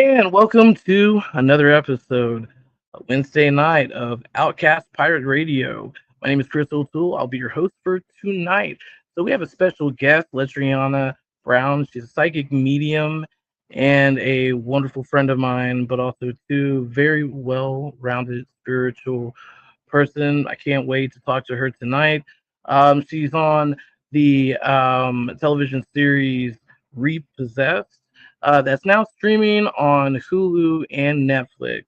And welcome to another episode, Wednesday night of OutKast Pirate Radio. My name is Chris O'Toole. I'll be your host for tonight. So we have a special guest, Leitreanna Brown. She's a psychic medium and a wonderful friend of mine, but also too very well-rounded spiritual person. I can't wait to talk to her tonight. She's on the television series Repossessed that's now streaming on Hulu and Netflix.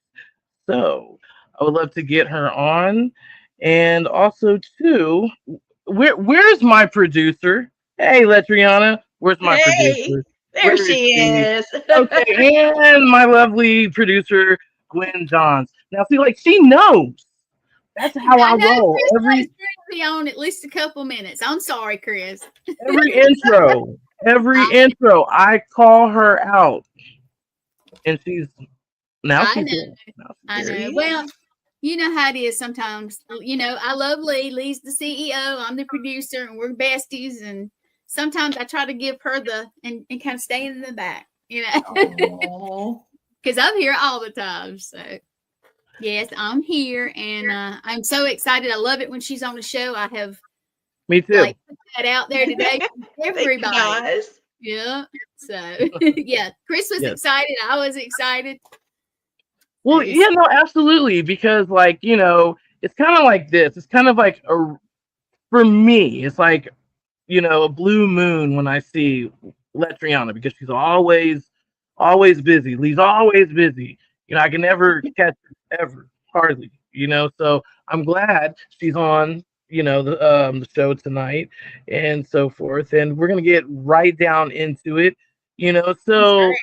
So I would love to get her on. And also, too, where's my producer? Hey, Letriana, where's my Hey, producer? there Where is she she? is. Okay, and my lovely producer, Gwen Johns. Now, see, like, she knows. That's how I I know roll. Chris Every likes to be on at least a couple minutes. I'm sorry, Chris. every intro, every I, intro, I call her out, and now I she's know. here. Now she's I here. know. Well, you know how it is sometimes. I love Lee. Lee's the CEO. I'm the producer, and we're besties. And sometimes I try to give her and kind of stay in the back, Oh, because I'm here all the time. So, yes, I'm here, and I'm so excited. I love it when she's on the show. I have Me too. put that out there today for thank you, everybody. guys. Yeah. So yeah, Chris was Yes. excited. I was excited. Well, yeah, no, absolutely. Because, like, it's kind of like this. It's kind of like for me, it's like, a blue moon when I see Letriana because she's always busy. Lee's always busy. I can never catch her, ever, hardly, So I'm glad she's on, the show tonight and so forth. And we're going to get right down into it, So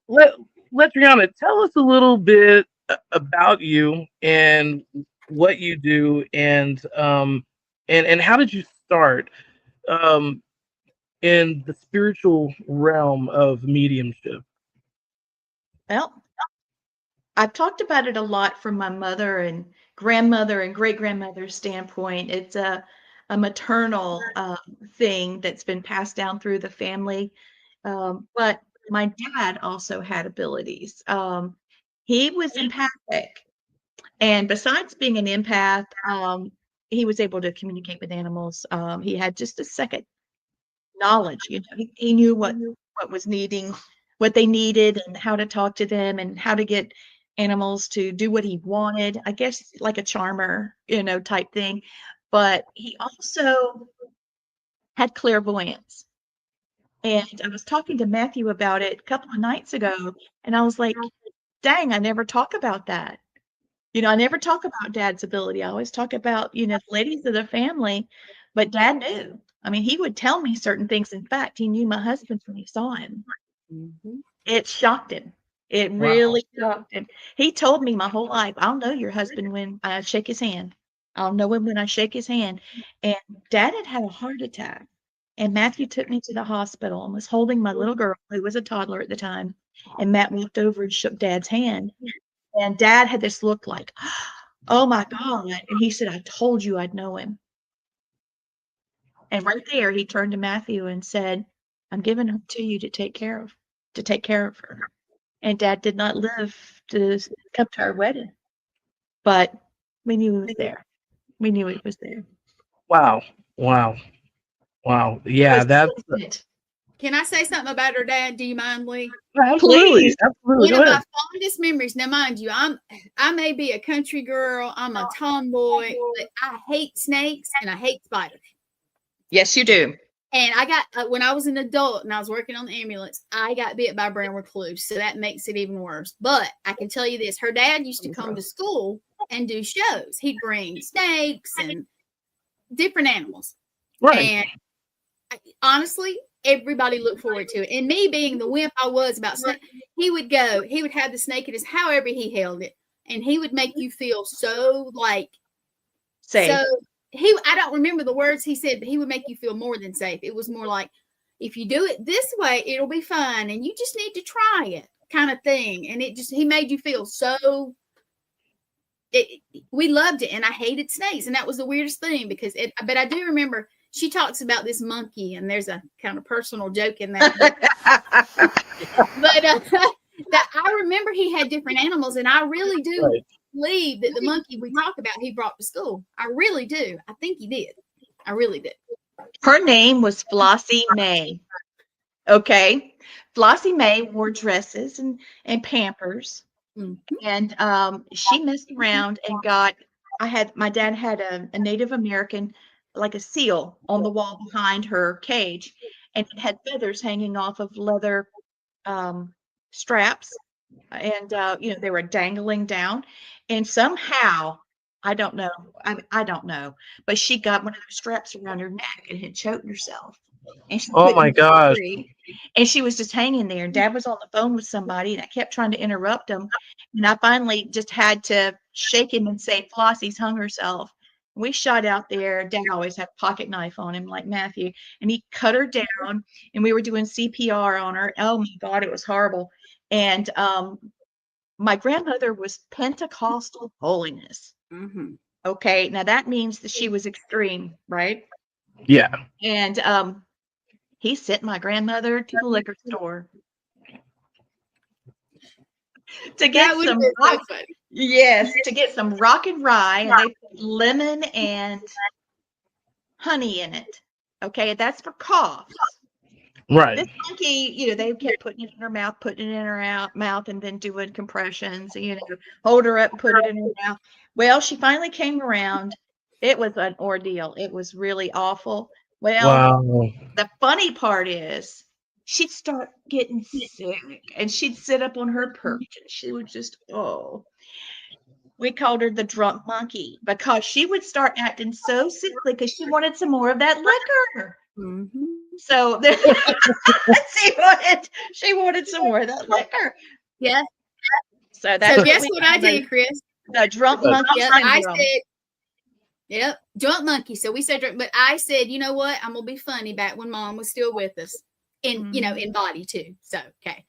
let Letriana, tell us a little bit about you and what you do, and how did you start um, in the spiritual realm of mediumship? Well, I've talked about it a lot from my mother and grandmother and great grandmother's standpoint. It's a maternal thing that's been passed down through the family. But my dad also had abilities. He was empathic. And besides being an empath, he was able to communicate with animals. He had just a second knowledge. He knew what was needing, what they needed, and how to talk to them, and how to get animals to do what he wanted. I guess like a charmer, type thing. But he also had clairvoyance. And I was talking to Matthew about it a couple of nights ago, and I was like, dang, I never talk about that. I never talk about dad's ability. I always talk about, the ladies of the family, but dad knew. I mean, he would tell me certain things. In fact, he knew my husband when he saw him. Mm-hmm. It shocked him. It Wow. really shocked him. He told me my whole life, I'll know your husband when I shake his hand. I'll know him when I shake his hand. And dad had a heart attack. And Matthew took me to the hospital and was holding my little girl, who was a toddler at the time. And Matt walked over and shook dad's hand. And dad had this look like, oh my God. And he said, I told you I'd know him. And right there, he turned to Matthew and said, I'm giving her to you to take care of her. And dad did not live to come to our wedding, but we knew he was there. We knew he was there. Wow. Wow. Wow. Yeah, that's It. Can I say something about her dad? Do you mind, Lee? absolutely. Please. Absolutely. One Go of ahead. my fondest memories. Now, mind you, I may be a country girl. I'm a tomboy, but I hate snakes and I hate spiders. Yes, you do. And I got when I was an adult and I was working on the ambulance, I got bit by a brown recluse, so that makes it even worse. But I can tell you this: her dad used to come to school and do shows. He'd bring snakes and different animals, Right. and honestly, everybody looked forward to it. And me being the wimp I was about snake, he would have the snake in his, however he held it, and he would make you feel so like Safe. so. I don't remember the words he said, but he would make you feel more than safe. It was more like, if you do it this way, it'll be fine, and you just need to try it, kind of thing. And he made you feel so. We loved it, and I hated snakes, and that was the weirdest thing but I do remember she talks about this monkey, and there's a kind of personal joke in that. But that I remember he had different animals, and I really do Right. believe that the monkey we talk about he brought to school. I really do. I think he did. I really did. Her name was Flossie Mae. Okay. Flossie Mae wore dresses and Pampers. Mhm. And she messed around and got, my dad had a Native American, like a seal on the wall behind her cage, and it had feathers hanging off of leather straps. And, they were dangling down. And somehow, I don't know, I don't know, but she got one of those straps around her neck and had choked herself. And she Oh my couldn't get gosh. free. And she was just hanging there. And Dad was on the phone with somebody, and I kept trying to interrupt him. And I finally just had to shake him and say, Flossie's hung herself. We shot out there. Dad always had a pocket knife on him, like Matthew, and he cut her down. And we were doing CPR on her. Oh my God, it was horrible. And my grandmother was Pentecostal holiness. Mm-hmm. Okay, now that means that she was extreme, right? Yeah. And he sent my grandmother to the liquor store to get some rock, to get some rock and rye, and they put lemon and honey in it. Okay, that's for coughs. Right. This monkey, they kept putting it in her mouth, putting it in her mouth, and then doing compressions. Hold her up, and put it in her mouth. Well, she finally came around. It was an ordeal. It was really awful. Well, Wow. the funny part is she'd start getting sick, and she'd sit up on her perch, and she would just, we called her the drunk monkey, because she would start acting so sickly because she wanted some more of that liquor. Mm-hmm. So she wanted some more of that liquor. Yeah. So that's guess what I did, Chris? The drunk monkey. Yep, I said, yep, drunk monkey. So we said drunk, but I said, you know what? I'm gonna be funny back when Mom was still with us, in in body too. So okay,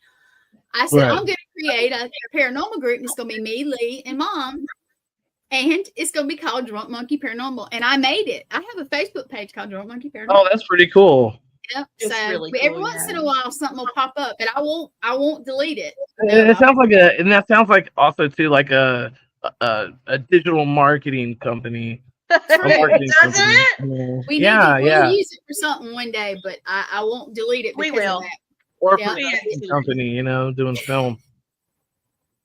I said I'm gonna create a paranormal group. And it's gonna be me, Lee, and Mom, and it's gonna be called Drunk Monkey Paranormal. And I made it. I have a Facebook page called Drunk Monkey Paranormal. Oh, that's pretty cool. Yep. It's So really every cool, once in a while something will pop up, but I won't delete it. And it sounds like and that sounds like also too like a digital marketing company. We need yeah, we'll use it for something one day, but I won't delete it. We will. Of that. Or for a company, doing film.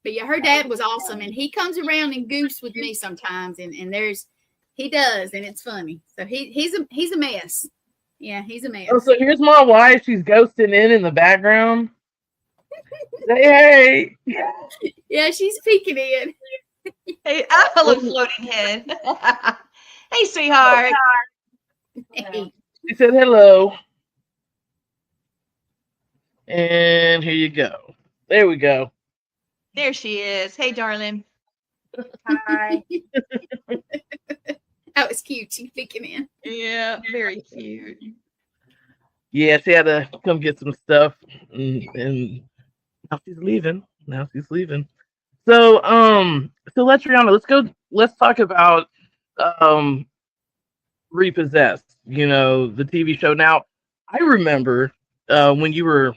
But yeah, her dad was awesome, and he comes around and goofs with me sometimes, and he does, and it's funny. So he's a mess. Yeah, he's a mess. Oh, so here's my wife. She's ghosting in the background. Say hey. Yeah, she's peeking in. Hey, hello, floating head. Hey, sweetheart. Hey. She said hello. And here you go. There we go. There she is. Hey, darling. Hi. That was cute. She's peeking in. Yeah, very cute. Yeah, she had to come get some stuff, and now she's leaving. So, Leitreanna, let's talk about Repossessed, the TV show. Now, I remember when you were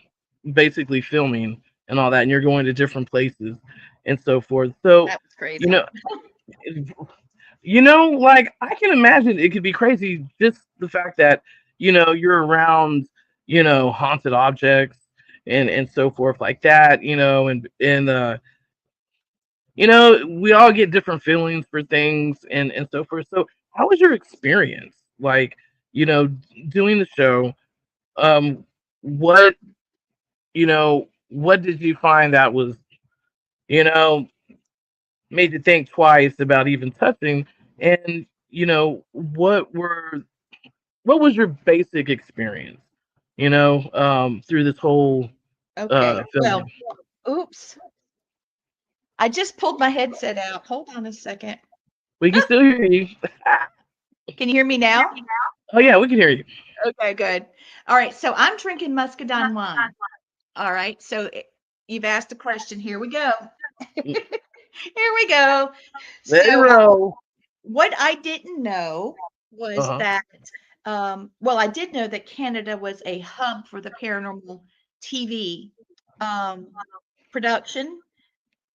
basically filming and all that, and you're going to different places and so forth. So, that was crazy. Like, I can imagine it could be crazy, just the fact that, you're around, haunted objects and so forth like that, we all get different feelings for things and so forth. So how was your experience? Like, doing the show, what, what did you find that was, made you think twice about even touching? And, what was your basic experience, through this whole Okay. film? Well, oops. I just pulled my headset out. Hold on a second. We can still hear you. Can you hear me now? Oh yeah, we can hear you. Okay, good. All right. So I'm drinking muscadine wine. All right. So you've asked a question. Here we go. Here we go. So, what I didn't know was that, I did know that Canada was a hub for the paranormal TV. production,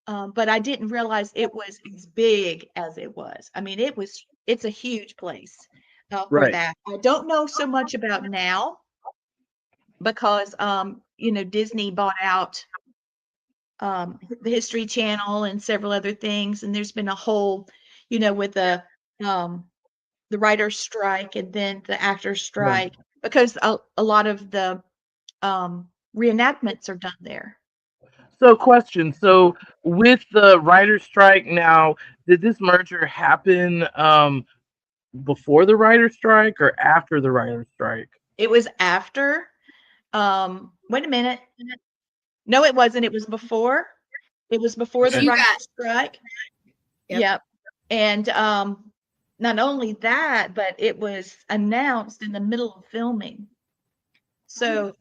but I didn't realize it was as big as it was. I mean, it's a huge place for Right. that. I don't know so much about now because Disney bought out the History Channel and several other things, and there's been a whole, with the writer's strike and then the actor's strike, because a lot of the reenactments are done there. So, question. So, with the writer's strike now, did this merger happen before the writer's strike or after the writer's strike? It was after. Wait a minute. No, it wasn't. It was before. It was before the You writer's got- strike. Yep. Yep. And not only that, but it was announced in the middle of filming. So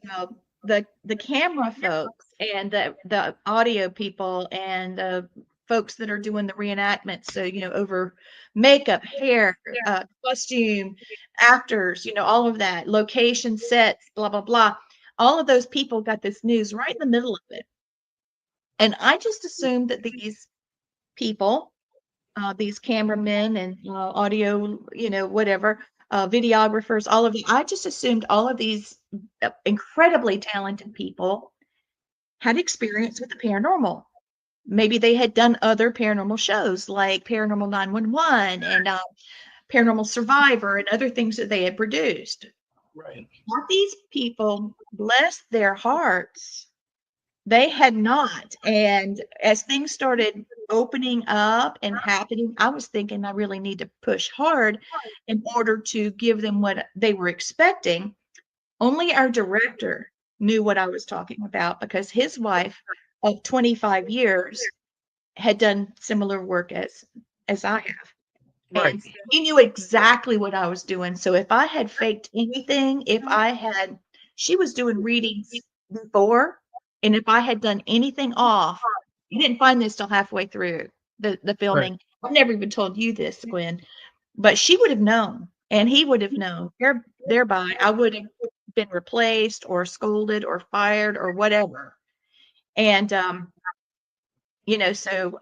the camera folks and the audio people and the folks that are doing the reenactments, so over makeup, hair, costume, actors, all of that, location, sets, blah blah blah, all of those people got this news right in the middle of it. And I just assumed that these people, these cameramen and audio, whatever, videographers, all of them, I just assumed all of these incredibly talented people had experience with the paranormal. Maybe they had done other paranormal shows like Paranormal 911 and Paranormal Survivor and other things that they had produced. Right. But these people, bless their hearts, they had not. And as things started opening up and happening, I was thinking I really need to push hard in order to give them what they were expecting. Only our director knew what I was talking about because his wife of 25 years had done similar work as I have. Right. And he knew exactly what I was doing. So if I had faked anything, she was doing readings before, and if I had done anything off, you didn't find this till halfway through the filming. Right. I've never even told you this, Gwen, but she would have known, and he would have known. Thereby, I would have been replaced or scolded or fired or whatever. And so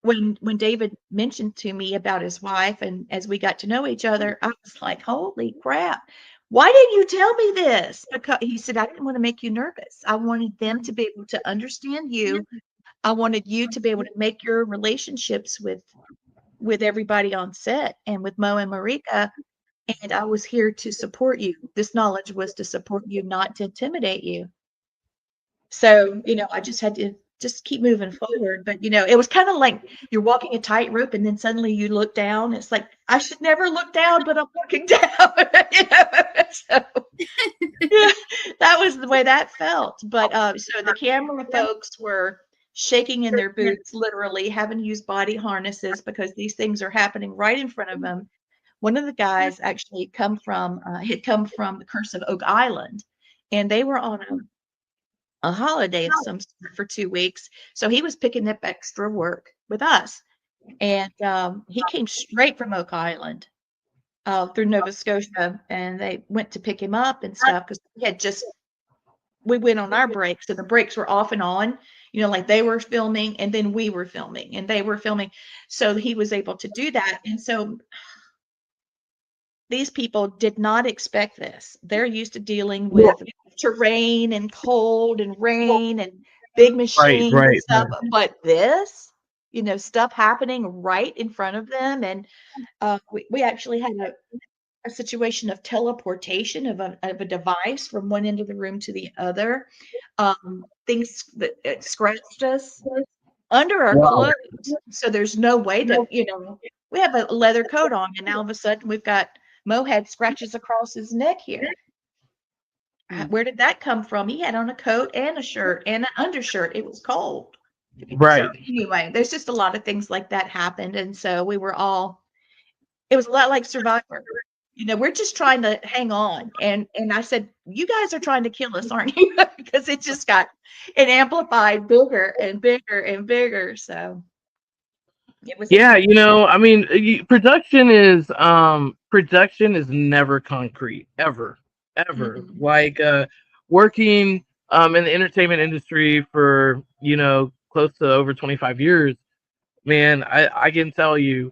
when David mentioned to me about his wife, and as we got to know each other, I was like, holy crap. Why didn't you tell me this? Because he said, I didn't want to make you nervous. I wanted them to be able to understand you. I wanted you to be able to make your relationships with everybody on set and with Mo and Marika. And I was here to support you. This knowledge was to support you, not to intimidate you. So, I just had to just keep moving forward. But, it was kind of like you're walking a tightrope and then suddenly you look down. It's like, I should never look down, but I'm looking down. So, yeah, that was the way that felt. But so the camera folks were shaking in their boots, literally having to use body harnesses because these things are happening right in front of them. One of the guys actually had come from the Curse of Oak Island, and they were on a holiday of some sort for 2 weeks. So he was picking up extra work with us. And he came straight from Oak Island through Nova Scotia, and they went to pick him up and stuff because we went on our break. So the breaks were off and on, like they were filming and then we were filming and they were filming. So he was able to do that. And so these people did not expect this. They're used to dealing with terrain and cold and rain and big machines and stuff. But this, stuff happening right in front of them. And we actually had a situation of teleportation of a device from one end of the room to the other. Things that scratched us under our clothes. So there's no way that, we have a leather coat on, and now all of a sudden we've got Mo had scratches across his neck here. Where did that come from? He had on a coat and a shirt and an undershirt. It was cold. Right. So anyway, there's just a lot of things like that happened. And so it was a lot like Survivor. We're just trying to hang on. And I said, you guys are trying to kill us, aren't you? Because it just got amplified bigger and bigger and bigger. So it was. Yeah, I mean, production is never concrete, ever. Mm-hmm. Like working in the entertainment industry for close to over 25 years, man, I can tell you,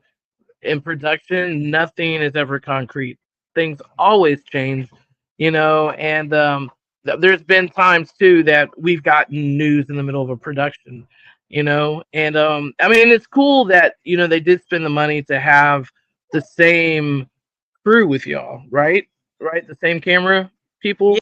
in production, nothing is ever concrete. Things always change, and there's been times too that we've gotten news in the middle of a production, and I mean, it's cool that they did spend the money to have the same crew with y'all, right? Right, the same camera people. Yeah,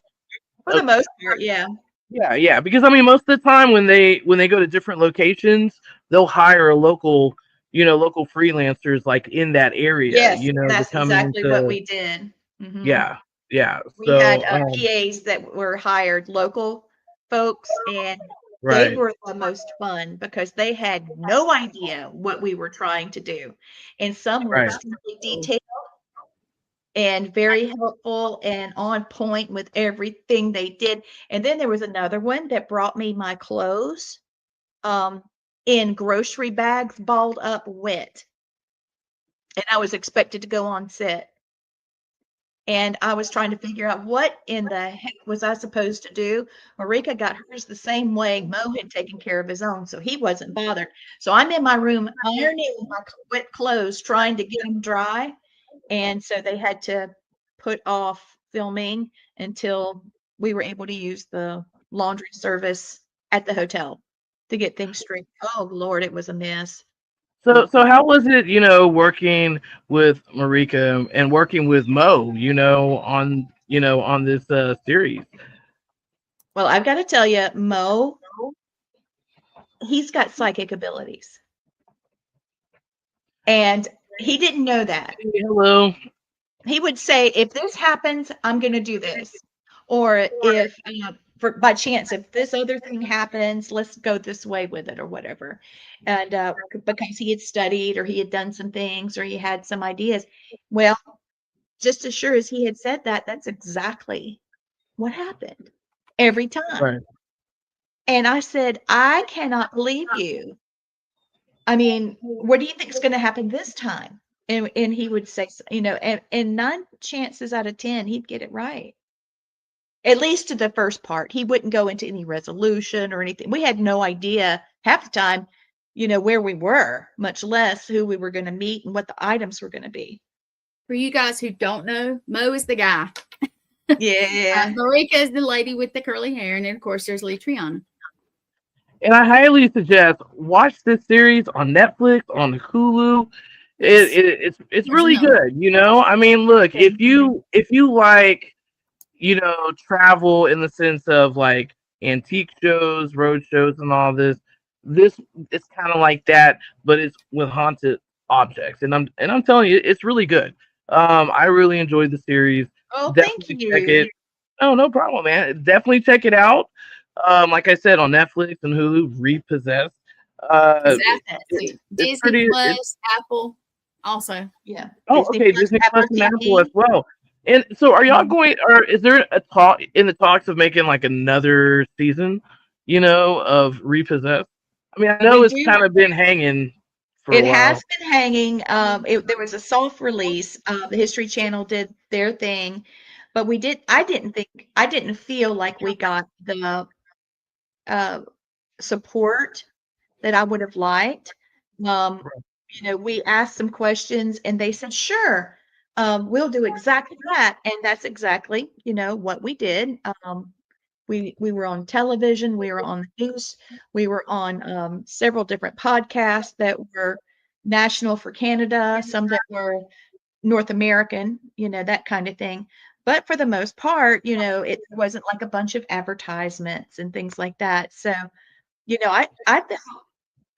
for the most part, yeah. Yeah, because I mean, most of the time when they go to different locations, they'll hire a local freelancers like in that area, Yes, to that's come in exactly what to we did. Mhm. yeah, yeah. We had So PAs that were hired, local folks, and they right, were the most fun because they had no idea what we were trying to do. And some were right. extremely detailed and very helpful and on point with everything they did. And then there was another one that brought me my clothes um, in grocery bags, balled up wet. And I was expected to go on set. And I was trying to figure out what in the heck was I supposed to do. Marika got hers the same way. Mo had taken care of his own, so he wasn't bothered. So I'm in my room ironing my wet clothes, trying to get them dry. And so they had to put off filming until we were able to use the laundry service at the hotel to get things straight. Oh, Lord, it was a mess. So how was it, working with Marika and working with Mo, on this series? Well, I've got to tell you, Mo, he's got psychic abilities. And he didn't know that. Hello. He would say, if this happens, I'm going to do this. Or if, by chance, if this other thing happens, let's go this way with it or whatever. And because he had studied or he had done some things or he had some ideas. Well, just as sure as he had said that, that's exactly what happened every time. Right. And I said, I cannot believe you. I mean, what do you think is going to happen this time? And he would say, and 9 chances out of 10, he'd get it right. At least to the first part. He wouldn't go into any resolution or anything. We had no idea half the time, where we were, much less who we were going to meet and what the items were going to be. For you guys who don't know, Mo is the guy. Yeah. Marika is the lady with the curly hair. And then, of course, there's Leitreanna. And I highly suggest watch this series on Netflix, on Hulu. It's really good. I mean, look, if you like, travel in the sense of like antique shows, road shows, and all this it's kind of like that, but it's with haunted objects. And I'm telling you, it's really good. I really enjoyed the series. Oh, thank Definitely check you. it. Oh, no problem, man. Definitely check it out. Like I said, on Netflix and Hulu, Repossessed. It's Disney pretty. Plus, Apple, also. Yeah. Oh, Disney okay, Plus, Disney Apple Plus and Apple as TV. well. And so, are y'all Mhm. going? Or is there a talk in the talks of making like another season? Of Repossessed. I mean, I know We it's do. kind of been hanging for a It while. has been hanging. There was a soft release. The History Channel did their thing, but I didn't feel like we got the uh, support that I would have liked. Um, we asked some questions and they said, sure, we'll do exactly that. And that's exactly, what we did. We were on television, we were on the news, we were on several different podcasts that were national for Canada, some that were North American, that kind of thing. But for the most part, it wasn't like a bunch of advertisements and things like that. So, I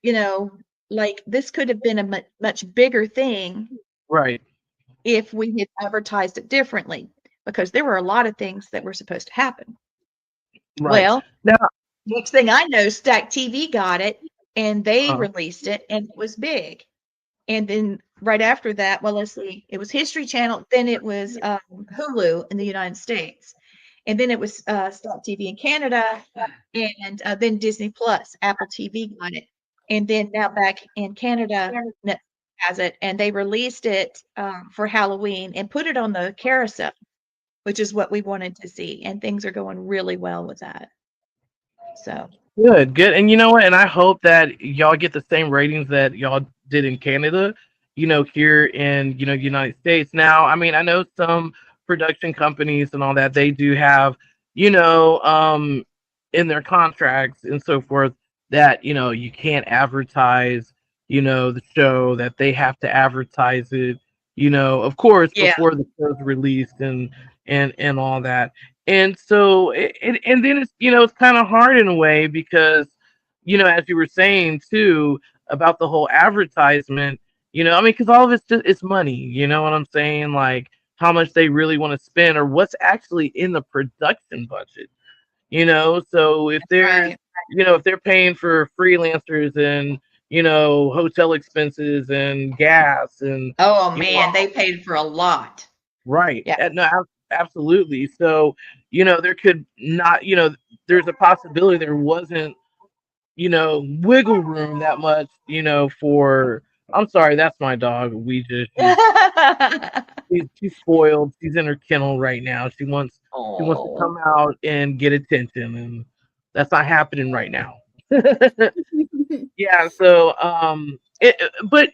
felt, like this could have been a much bigger thing Right, if we had advertised it differently, because there were a lot of things that were supposed to happen. right. Well, Now, next thing I know, Stack TV got it and they uh, released it and it was big. And then right after that, well, let's see, it was History Channel, then it was Hulu in the United States. And then it was Stack TV in Canada, and then Disney Plus, Apple TV got it. And then now back in Canada, Netflix has it, and they released it for Halloween and put it on the carousel, which is what we wanted to see. And things are going really well with that. So Good, good. And you know what? And I hope that y'all get the same ratings that y'all did in Canada, here in, United States. Now, I mean, I know some production companies and all that, they do have, you know, in their contracts and so forth that, you can't advertise, the show, that they have to advertise it, of course, Yeah. before the show's released and all that. And so and then it's it's kind of hard in a way because as you were saying too about the whole advertisement, I mean, because all of it's just it's money, you know what I'm saying, like how much they really want to spend or what's actually in the production budget, so Right. if they're paying for freelancers and hotel expenses and gas and Oh you know man, they paid for a lot. right. Yeah. No, absolutely. So, there could not, there's a possibility there wasn't, wiggle room that much, for. I'm sorry, that's my dog. She's spoiled. She's in her kennel right now. She wants to Oh. come out and get attention, and that's not happening right now. Yeah, so but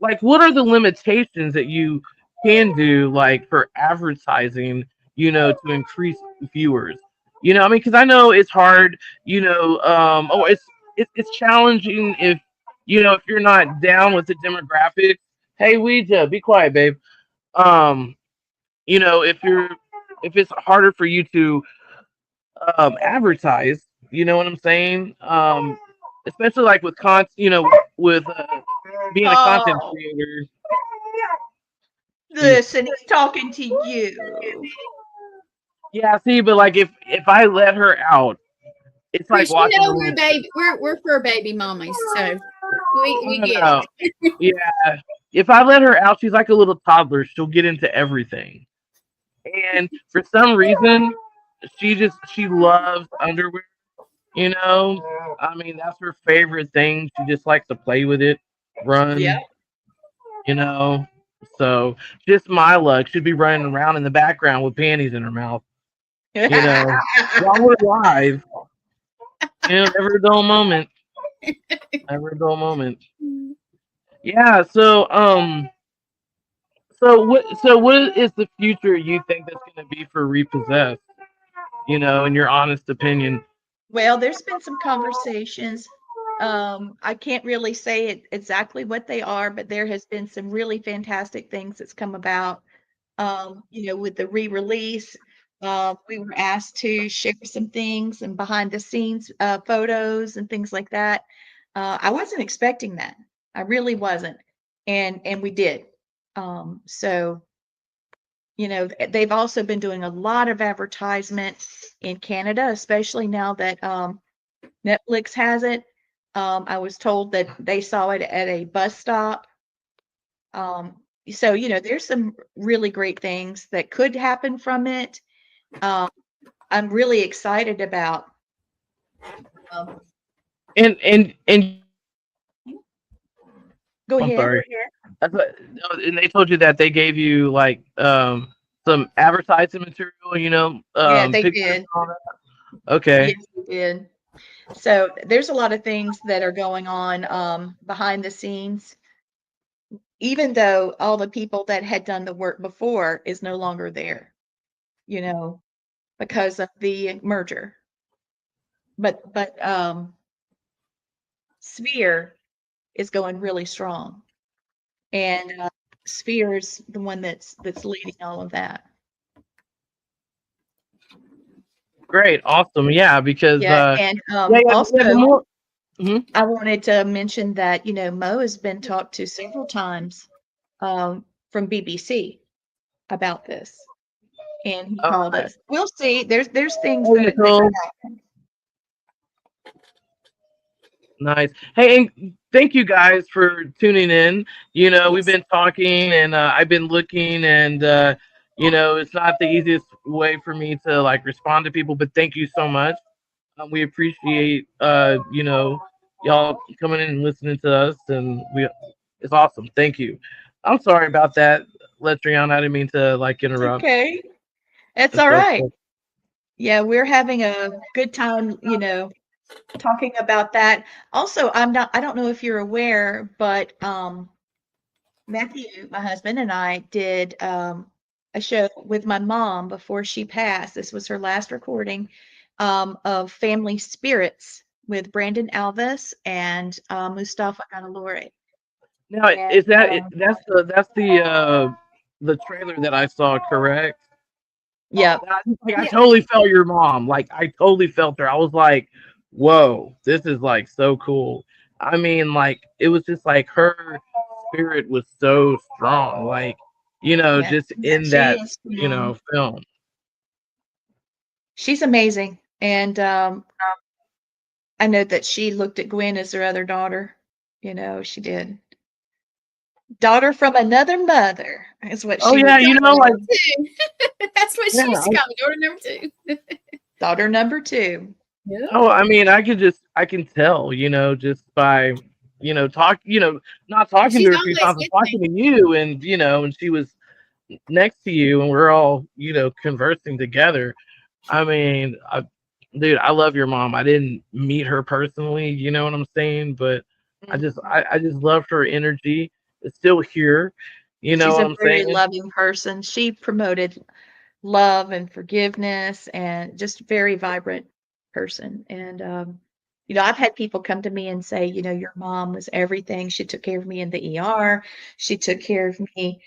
like what are the limitations that you can do like for advertising, to increase viewers? I mean, because I know it's hard, it's challenging if if you're not down with the demographics. Hey, Ouija, be quiet, babe. Um, if it's harder for you to advertise. You know what I'm saying? Especially like with with being a content Oh, creator. She's listen, he's talking to you. yeah. See, but like if I let her out, it's like Chris, watching a we're little. baby, we're fur baby mommies, so we No, get no. it. Yeah. If I let her out, she's like a little toddler. She'll get into everything. And for some reason, she loves underwear. I mean, that's her favorite thing. She just likes to play with it, Yeah. run, you know. So just my luck. She'd be running around in the background with panties in her mouth, you know. While we're live, never a dull moment. Never a dull moment. Yeah. So what is the future you think that's going to be for Repossessed? In your honest opinion. Well, there's been some conversations. I can't really say exactly what they are, but there has been some really fantastic things that's come about. With the re-release, we were asked to share some things and behind the scenes photos and things like that. I wasn't expecting that. I really wasn't, and we did. So they've also been doing a lot of advertisement in Canada, especially now that Netflix has it. I was told that they saw it at a bus stop. So there's some really great things that could happen from it. I'm really excited about. Um, And Go I'm ahead. sorry. And they told you that they gave you like some advertising material, Yeah, they pictures and did. all that. Okay. Yes, they did. So there's a lot of things that are going on behind the scenes, even though all the people that had done the work before is no longer there, you know, because of the merger. But Sphere is going really strong, and Sphere is the one that's leading all of that. Great. Awesome. Yeah, because Yeah, and yeah, the also more Mhm. I wanted to mention that Mo has been talked to several times from BBC about this, and he All called right. us. We'll see. There's things Hey that Nicole. could happen. Nice. Hey, and thank you guys for tuning in. We've Yes. been talking and I've been looking and it's not the easiest way for me to like respond to people, but thank you so much. We appreciate y'all coming in and listening to us, and it's awesome. Thank you. I'm sorry about that, Letriana. I didn't mean to like It's interrupt. okay. It's And all so right. forth. Yeah, we're having a good time, talking about that. Also, I don't know if you're aware, but Matthew, my husband, and I did a show with my mom before she passed. This was her last recording of Family Spirits with Brandon Alvis and Mustafa Ganalore. Now, And is that that's the trailer that I saw, correct? yeah, I Yeah. totally felt your mom. Like I totally felt her. I was like, whoa, this is like so cool. I mean, like it was just like her spirit was so strong. Like, yeah, just in she that, is. film. She's amazing. And I know that she looked at Gwen as her other daughter. She did. Daughter from another mother is what Oh she yeah, would say. like That's what she yeah. used to call me, daughter number 2. Daughter number 2. Yeah. Oh, I mean, I can tell, just by, talk, not talking to She's her a few always times, but with me. talking to you, and and she was next to you, and we're all, conversing together. I mean, dude, I love your mom. I didn't meet her personally, you know what I'm saying? But I just loved her energy. It's still here, you know She's what a I'm very saying? loving person. She promoted love and forgiveness and just very vibrant person. And I've had people come to me and say, your mom was everything. She took care of me in the ER. She took care of me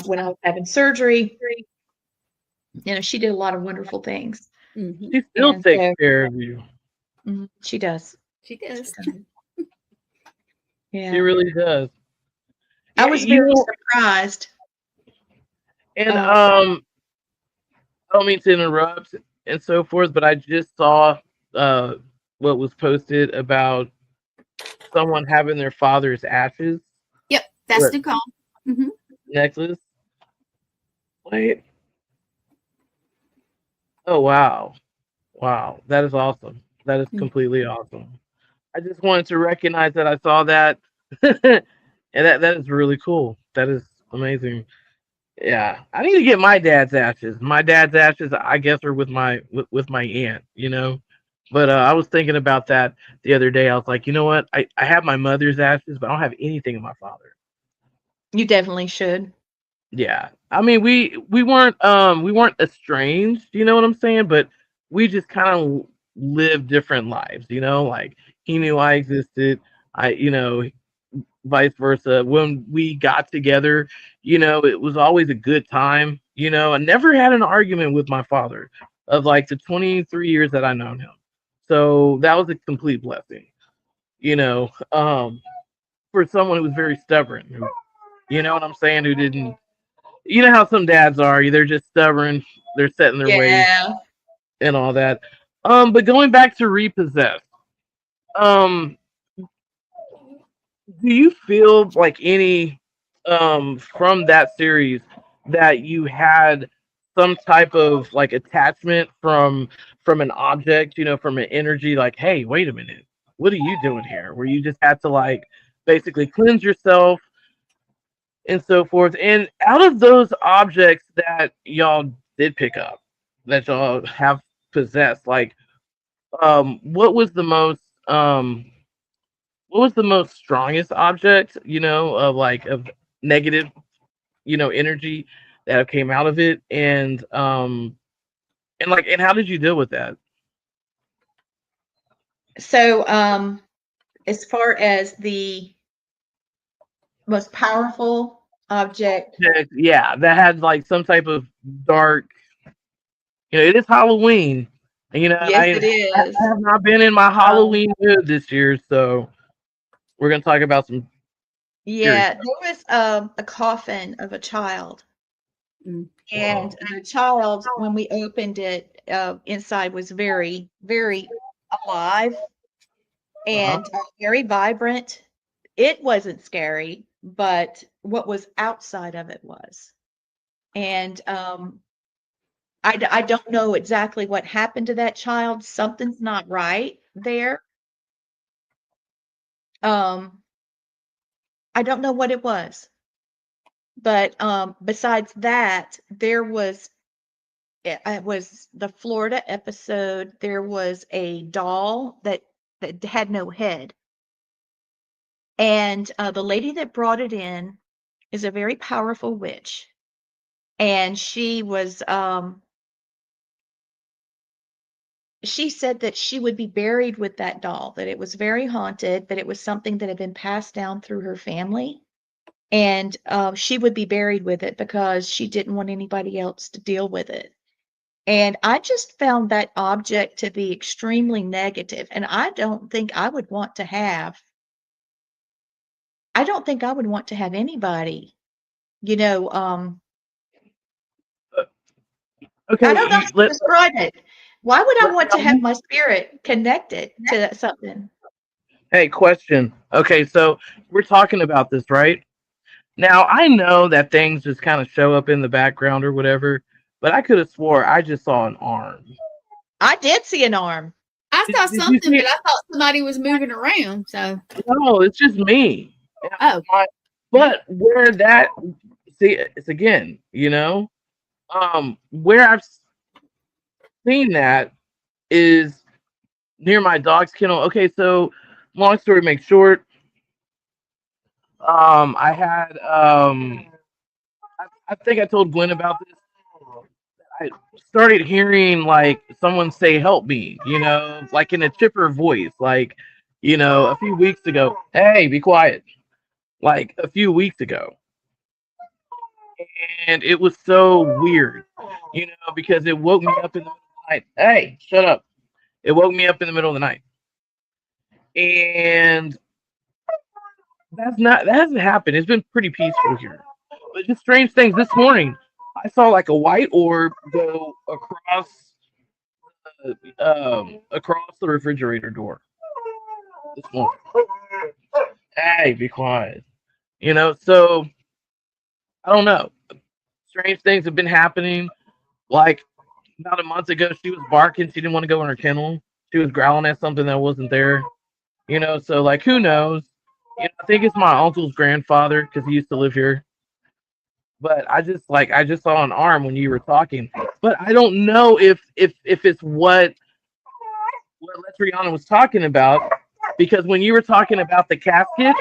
when I was having surgery. She did a lot of wonderful things. Mhm. She still And takes so care of you. she does. She does. She Yeah. really does. I Yeah, was very surprised. and I don't mean to interrupt and so forth, but I just saw uh what was posted about someone having their father's ashes Yep, that's what Nicole. Hmm. necklace. Wait. Oh wow. Wow. That is awesome. That is completely awesome. I just wanted to recognize that I saw that. And that is really cool. That is amazing. Yeah. I need to get my dad's ashes. My dad's ashes, I guess, are with my aunt, But I was thinking about that the other day. I was like, you know what? I have my mother's ashes, but I don't have anything of my father. You definitely should. Yeah. I mean, we weren't estranged, you know what I'm saying? But we just kind of lived different lives, like he knew I existed. Vice versa. When we got together, it was always a good time. I never had an argument with my father of like the 23 years that I known him. So that was a complete blessing, for someone who was very stubborn, you know what I'm saying, who didn't, how some dads are, they're just stubborn, they're set in their ways Yeah. and all that. But going back to Repossessed, um, do you feel like any from that series that you had some type of like attachment from an object, from an energy, like, hey, wait a minute, what are you doing here? Where you just had to like basically cleanse yourself and so forth. And out of those objects that y'all did pick up, that y'all have possessed, like, what was the most strongest object, of like of negative, energy that have came out of it, and how did you deal with that? So, as far as the most powerful object, Yeah, that had like some type of dark, it is Halloween, and yes, I it is. have not been in my Um, Halloween mood this year, so we're gonna talk about some scary yeah, stuff. there was a coffin of a child, Mm. and the child, when we opened it, inside was very, very alive Uh-huh. and very vibrant. It wasn't scary, but what was outside of it was. And I don't know exactly what happened to that child. Something's not right there. Um, I don't know what it was. But besides that, there was it was the Florida episode. There was a doll that had no head, and the lady that brought it in is a very powerful witch, and she was she said that she would be buried with that doll, that it was very haunted, that it was something that had been passed down through her family, and she would be buried with it because she didn't want anybody else to deal with it. And I just found that object to be extremely negative, and I don't think I would want to have anybody, you know, Okay, I don't know how to describe it. Why would I want to have me. my spirit connected to something? Hey, question. Okay, so we're talking about this, right? Now, I know that things just kind of show up in the background or whatever, but I could have swore I just saw an arm. I did see an arm. I saw Did you something, see but it? I thought somebody was moving around. So, No, it's just me. oh, But where that, see, it's again, where I've seen that is near my dog's kennel. Okay, so long story make short, I had I think I told Gwen about this. I started hearing like someone say help me, like in a chipper voice, like, a few weeks ago. Hey, be quiet. Like a few weeks ago. And it was so weird, because it woke me up in the middle of the night. Hey, shut up. It woke me up in the middle of the night. And that hasn't happened. It's been pretty peaceful here. But just strange things. This morning, I saw like a white orb go across the refrigerator door this morning. Hey, be quiet. So I don't know. Strange things have been happening. Like about a month ago, she was barking. She didn't want to go in her kennel. She was growling at something that wasn't there. So like, who knows? I think it's my uncle's grandfather because he used to live here. But I just saw an arm when you were talking. But I don't know if it's what Leitreanna was talking about, because when you were talking about the casket,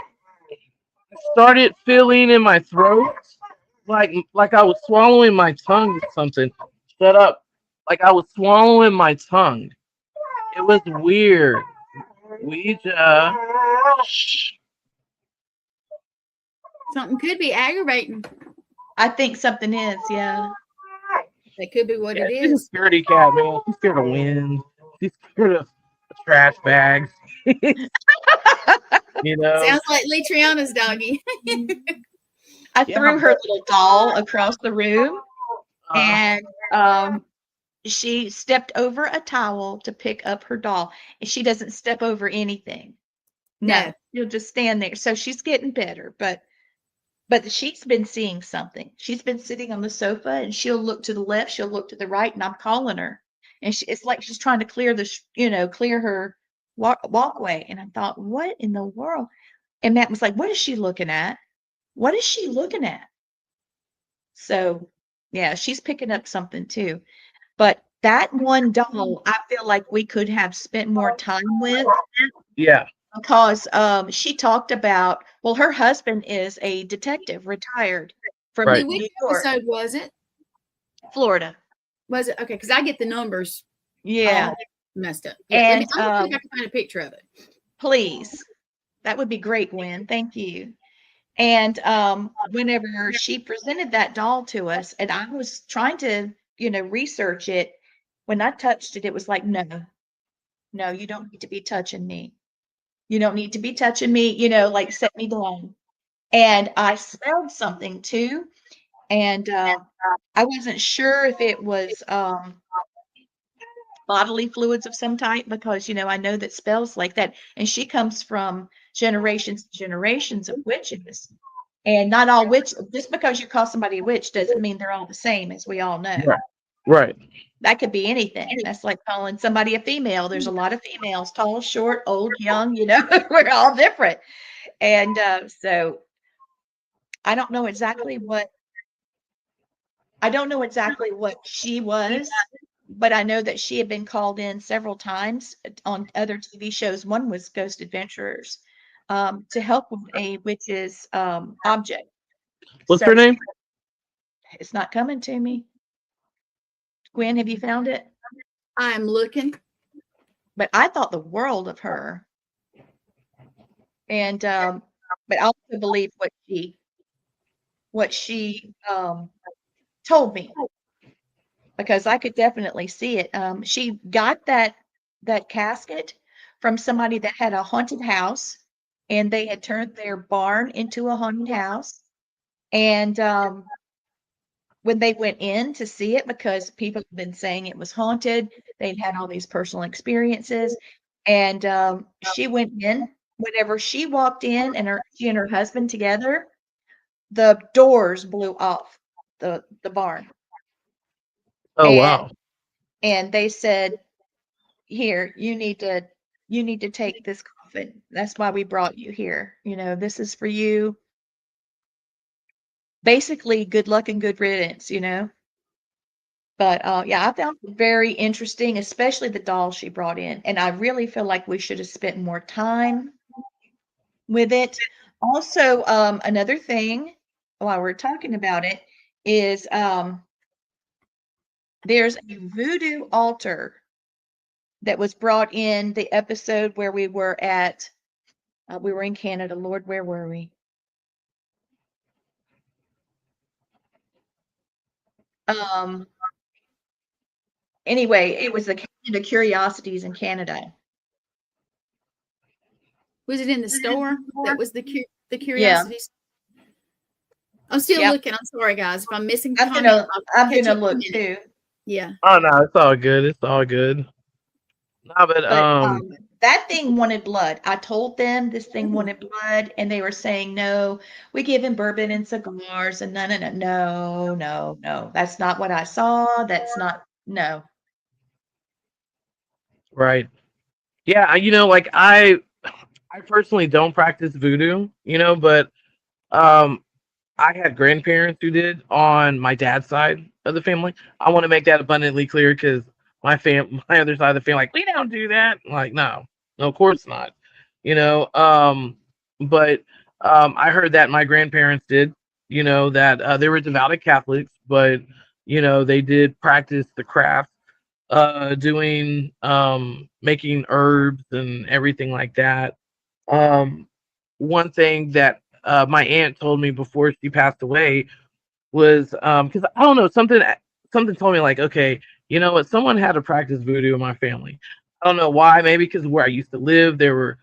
I started feeling in my throat like I was swallowing my tongue or something. Shut up. Like I was swallowing my tongue. It was weird. Ouija. Shh. something could be aggravating. I think something is, yeah. That could be what it She's a is. scaredy cat, man. She's scared of wind. She's scared of trash bags. Sounds like Leitreanna's doggy. I Yeah, threw her little doll across the room, and she stepped over a towel to pick up her doll, and she doesn't step over anything. No, she'll just stand there. So she's getting better, but she's been seeing something. She's been sitting on the sofa, and she'll look to the left, she'll look to the right, and I'm calling her, and it's like she's trying to clear clear her walkway. And I thought, what in the world? And Matt was like, what is she looking at? What is she looking at? So, yeah, she's picking up something too. But that one doll, I feel like we could have spent more time with. Yeah. Because she talked about, well, her husband is a detective, retired from Right. New Which York, episode was it? Florida. Was it? Okay, because I get the numbers Yeah. messed up. Yeah, And I'm going to see if I can find a picture of it. please, that would be great, Gwen. Thank you. And whenever she presented that doll to us, and I was trying to, research it, when I touched it, it was like, no, you don't need to be touching me. You don't need to be touching me, like set me down. And I smelled something too. And I wasn't sure if it was bodily fluids of some type, because, I know that spells like that. And she comes from generations and generations of witches. And not all witch, just because you call somebody a witch doesn't mean they're all the same, as we all know. Right. That could be anything. That's like calling somebody a female. There's a lot of females, tall, short, old, young, we're all different. And so I don't know exactly what I don't know exactly what she was, but I know that she had been called in several times on other TV shows. One was Ghost Adventurers, to help with a witch's object. What's So her name? it's not coming to me. Gwen, have you found it? I'm looking. But I thought the world of her. And but I also believe what she told me, because I could definitely see it. She got that casket from somebody that had a haunted house, and they had turned their barn into a haunted house. And when they went in to see it, because people have been saying it was haunted, they'd had all these personal experiences, and she went in. Whenever she walked in, and she and her husband together, the doors blew off the barn. Oh, wow. And they said, "Here, you need to take this coffin. That's why we brought you here. This is for you." Basically, good luck and good riddance, But yeah, I found it very interesting, especially the doll she brought in. And I really feel like we should have spent more time with it. Also, another thing while we're talking about it is there's a voodoo altar that was brought in the episode where we were in Canada. Lord, where were we? Anyway, it was the Canada Curiosities in Canada. Was it in the store? That was the curiosities. Yeah. I'm still looking. I'm sorry, guys. If I'm missing, I'm gonna look too. Yeah. Oh no, it's all good. It's all good. No, but that thing wanted blood. I told them this thing wanted blood, and they were saying, "No, we give him bourbon and cigars." And no. That's not what I saw. That's not no. Right. Yeah, like I personally don't practice voodoo, but I had grandparents who did on my dad's side of the family. I want to make that abundantly clear because my other side of the family, like, we don't do that. Like, no, of course not. But I heard that my grandparents did. That they were devout Catholics, but they did practice the craft, doing making herbs and everything like that. One thing that my aunt told me before she passed away was because I don't know, something told me, like, okay, you know what, someone had to practice voodoo in my family. I don't know why. Maybe because where I used to live, there were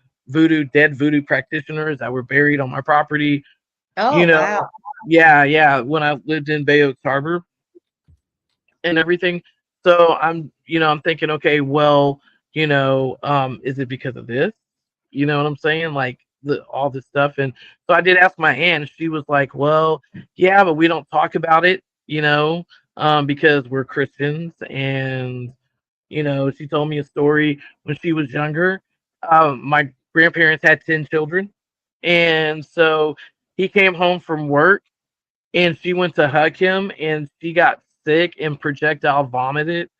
dead voodoo practitioners that were buried on my property. Oh, wow. Yeah, when I lived in Bay Oaks Harbor and everything. So I'm thinking, okay, well, is it because of this? You know what I'm saying? Like all this stuff. And so I did ask my aunt. She was like, well, yeah, but we don't talk about it, because we're Christians. And, she told me a story when she was younger. My grandparents had 10 children. And so he came home from work and she went to hug him and she got sick and projectile vomited.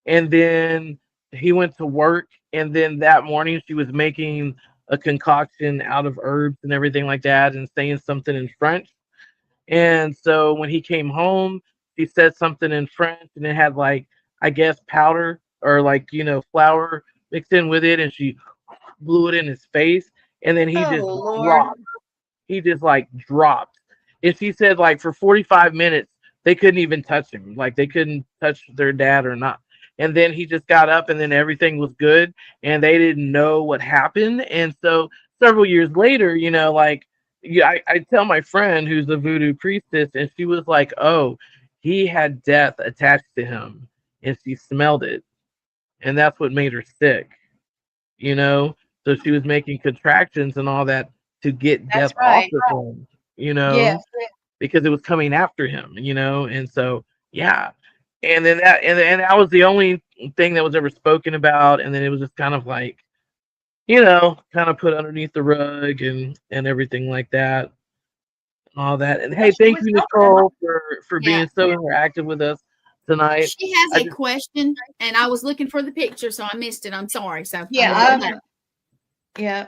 And then he went to work, and then that morning she was making a concoction out of herbs and everything like that and saying something in French. And so when he came home, she said something in French and it had, like, I guess powder or, like, flour mixed in with it, and she blew it in his face, and then he just dropped. He just, like, dropped. And she said, like, for 45 minutes they couldn't even touch him. Like, they couldn't touch their dad or not. And then he just got up and then everything was good and they didn't know what happened. And so several years later, like, yeah, I tell my friend who's a voodoo priestess, and she was like, oh, he had death attached to him and she smelled it. And that's what made her sick, you know? So she was making contractions and all that to get death off of him, Yes. because it was coming after him, and so yeah. And then that was the only thing that was ever spoken about, and then it was just kind of like, kind of put underneath the rug and everything like that. all that. And Yeah, hey, she thank was you, helping. Nicole, for Yeah. being so interactive with us tonight. She has I a just, question, and I was looking for the picture, so I missed it. I'm sorry. So Yeah, I'm gonna yeah.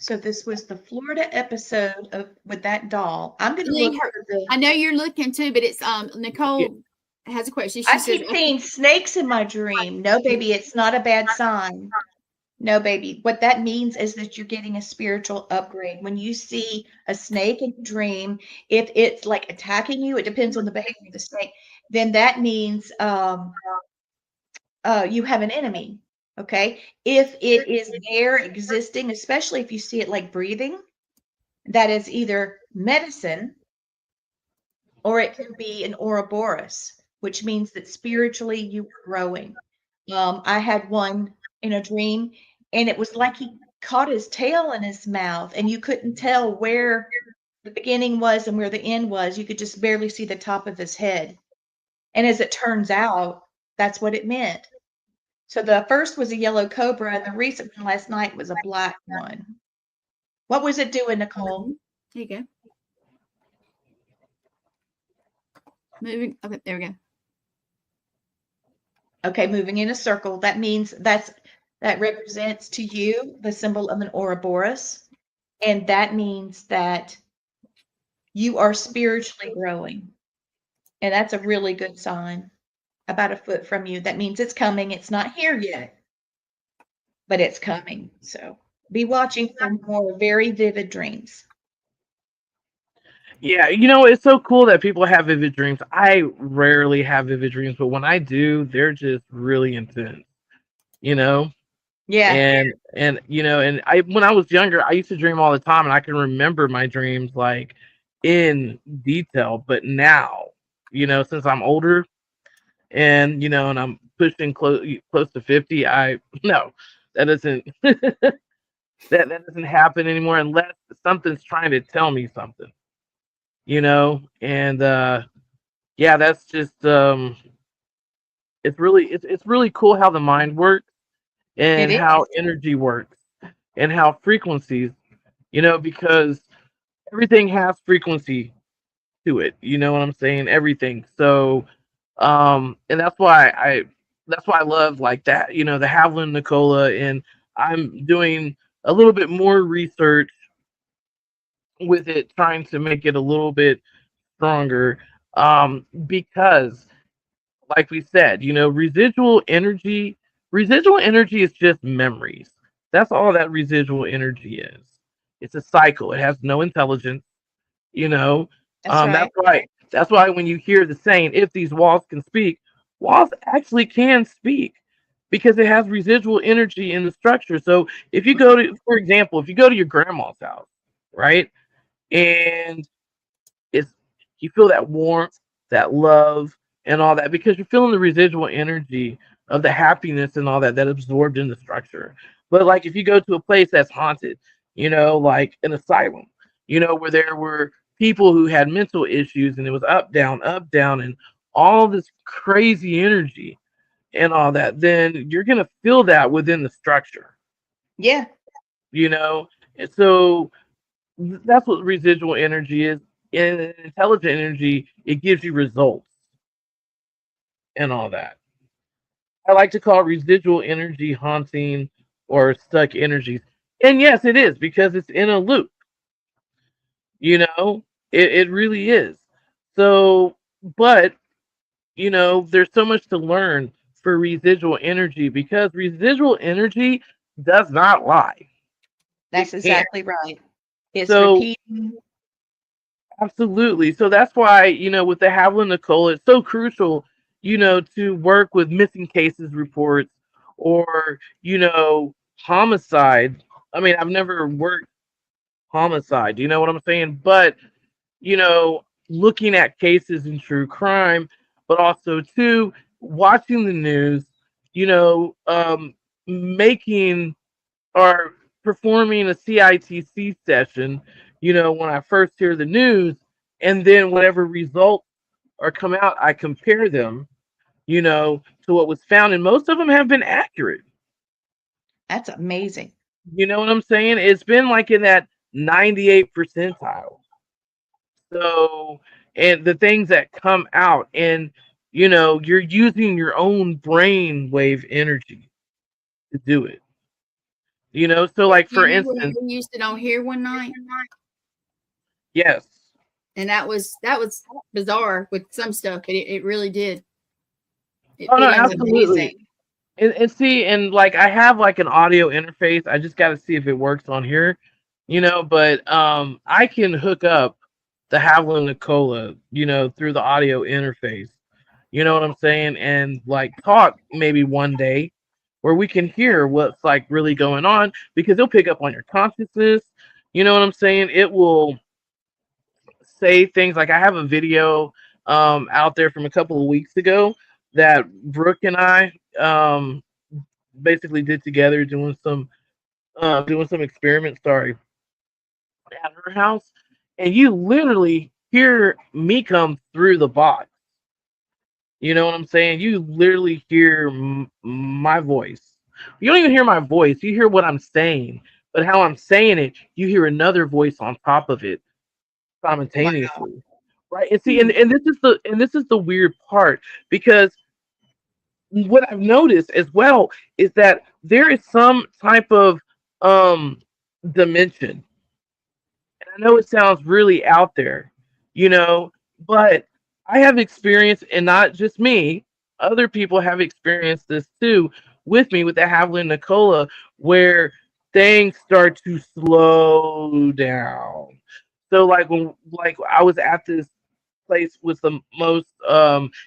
So this was the Florida episode of with that doll. I'm going to Lee, look for the. I know you're looking too, but it's Nicole Yeah. has a question. I She says, keep seeing snakes in my dream. No, baby, it's not a bad sign. No, baby. What that means is that you're getting a spiritual upgrade. When you see a snake in a dream, if it's like attacking you, it depends on the behavior of the snake, then that means you have an enemy. Okay. If it is there existing, especially if you see it like breathing, that is either medicine or it can be an Ouroboros, which means that spiritually you are growing. I had one in a dream, and it was like he caught his tail in his mouth, and you couldn't tell where the beginning was and where the end was. You could just barely see the top of his head. And as it turns out, that's what it meant. So the first was a yellow cobra, and the recent one last night was a black one. What was it doing, Nicole? There you go. Moving. Okay, there we go. Okay, moving in a circle. That means that represents to you the symbol of an Ouroboros. And that means that you are spiritually growing. And that's a really good sign. About a foot from you. That means it's coming. It's not here yet, but it's coming. So be watching for more very vivid dreams. yeah, it's so cool that people have vivid dreams. I rarely have vivid dreams, but when I do, they're just really intense. You know, Yeah, and I when I was younger, I used to dream all the time, and I can remember my dreams like in detail. But now, since I'm older, and I'm pushing close to 50, I no, that doesn't that doesn't happen anymore unless something's trying to tell me something, and yeah, that's just it's really cool how the mind works it and is. how energy works and how frequencies, because everything has frequency to it. You know what I'm saying? Everything. So, and that's why I love like that. The Haviland Nicola, and I'm doing a little bit more research with it, trying to make it a little bit stronger. Because, like we said, residual energy is just memories. That's all that residual energy is. It's a cycle. It has no intelligence. You know, That's right. that's why when you hear the saying, "If these walls can speak," walls actually can speak because it has residual energy in the structure. So if you go to, for example, if you go to your grandma's house, right, and it's you feel that warmth, that love, and all that because you're feeling the residual energy of the happiness and all that absorbed in the structure. But like if you go to a place that's haunted, like an asylum, where there were people who had mental issues and it was up, down, and all this crazy energy and all that, then you're gonna feel that within the structure, Yeah, you know. And so that's what residual energy is. In intelligent energy, it gives you results and all that. I like to call it residual energy haunting or stuck energies. And yes, it is because it's in a loop, you know, it really is. So, but, there's so much to learn for residual energy because residual energy does not lie. It that's can't. exactly right. It's So, repeating. absolutely. So that's why, with the Haviland Nicole, it's so crucial, to work with missing cases reports or, homicide. I mean, I've never worked homicide, you know what I'm saying? But, you know, looking at cases in true crime, but also, too, watching the news, making or performing a CITC session, when I first hear the news, and then whatever results are come out, I compare them, to what was found, and most of them have been accurate. That's amazing. You know what I'm saying? It's been like in that 98 percentile. So, and the things that come out, and you're using your own brain wave energy to do it. So like You for knew when instance, we used it on here one night, yes. and that was bizarre with some stuff. It really did. Oh no, That's absolutely. amazing. And see, and like I have like an audio interface. I just got to see if it works on here, But I can hook up the Havlin Nicola, through the audio interface. You know what I'm saying? And like talk maybe one day where we can hear what's like really going on because it'll pick up on your consciousness. You know what I'm saying? It will say things like I have a video out there from a couple of weeks ago that Brooke and I basically did together doing some experiments, sorry, at her house, and you literally hear me come through the box. You know what I'm saying? You literally hear my voice. You don't even hear my voice. You hear what I'm saying, but how I'm saying it, you hear another voice on top of it Wow. simultaneously. Right? And see, and this is the weird part because what I've noticed as well is that there is some type of um dimension. And I know it sounds really out there, you know, but I have experienced, and not just me, other people have experienced this too with me with the Haviland Nicola, where things start to slow down. So like I was at this place with the most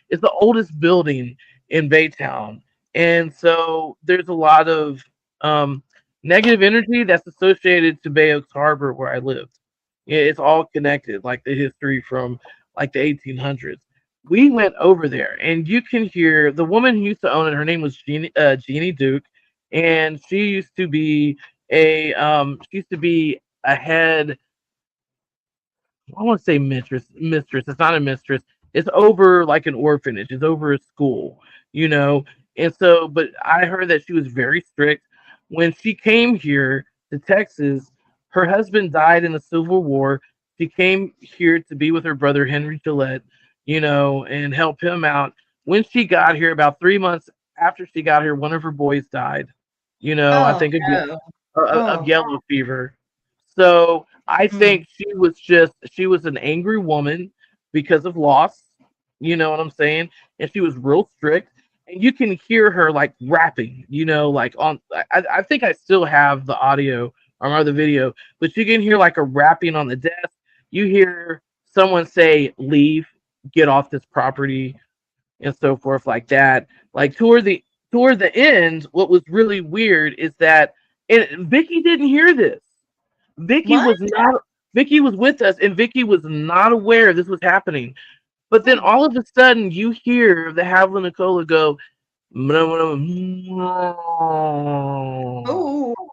it's the oldest building in Baytown. And so there's a lot of um negative energy that's associated to Bay Oaks Harbor where I lived. Yeah, it's all connected, like the history from like the 1800s. We went over there, and you can hear the woman who used to own it. Her name was Jeannie Duke, and she used to be a head. I want to say mistress. Mistress. It's not a mistress. It's over like an orphanage. It's over a school, you know. And so, but I heard that she was very strict. When she came here to Texas, her husband died in the Civil War. She came here to be with her brother Henry Gillette, and help him out. When she got here, about 3 months after she got here, one of her boys died. I Oh think no. of Oh. yellow fever. So I Mm. think she was an angry woman because of loss. You know what I'm saying? And she was real strict. And you can hear her like rapping, like I think I still have the audio or the video, but you can hear like a rapping on the desk. You hear someone say, leave, get off this property, and so forth like that. Like toward the end, what was really weird is that and Vicky didn't hear this. Vicky What? was not. Vicky was with us, and Vicky was not aware this was happening. But then Oh. all of a sudden, you hear the Havlin Nicola go, Oh,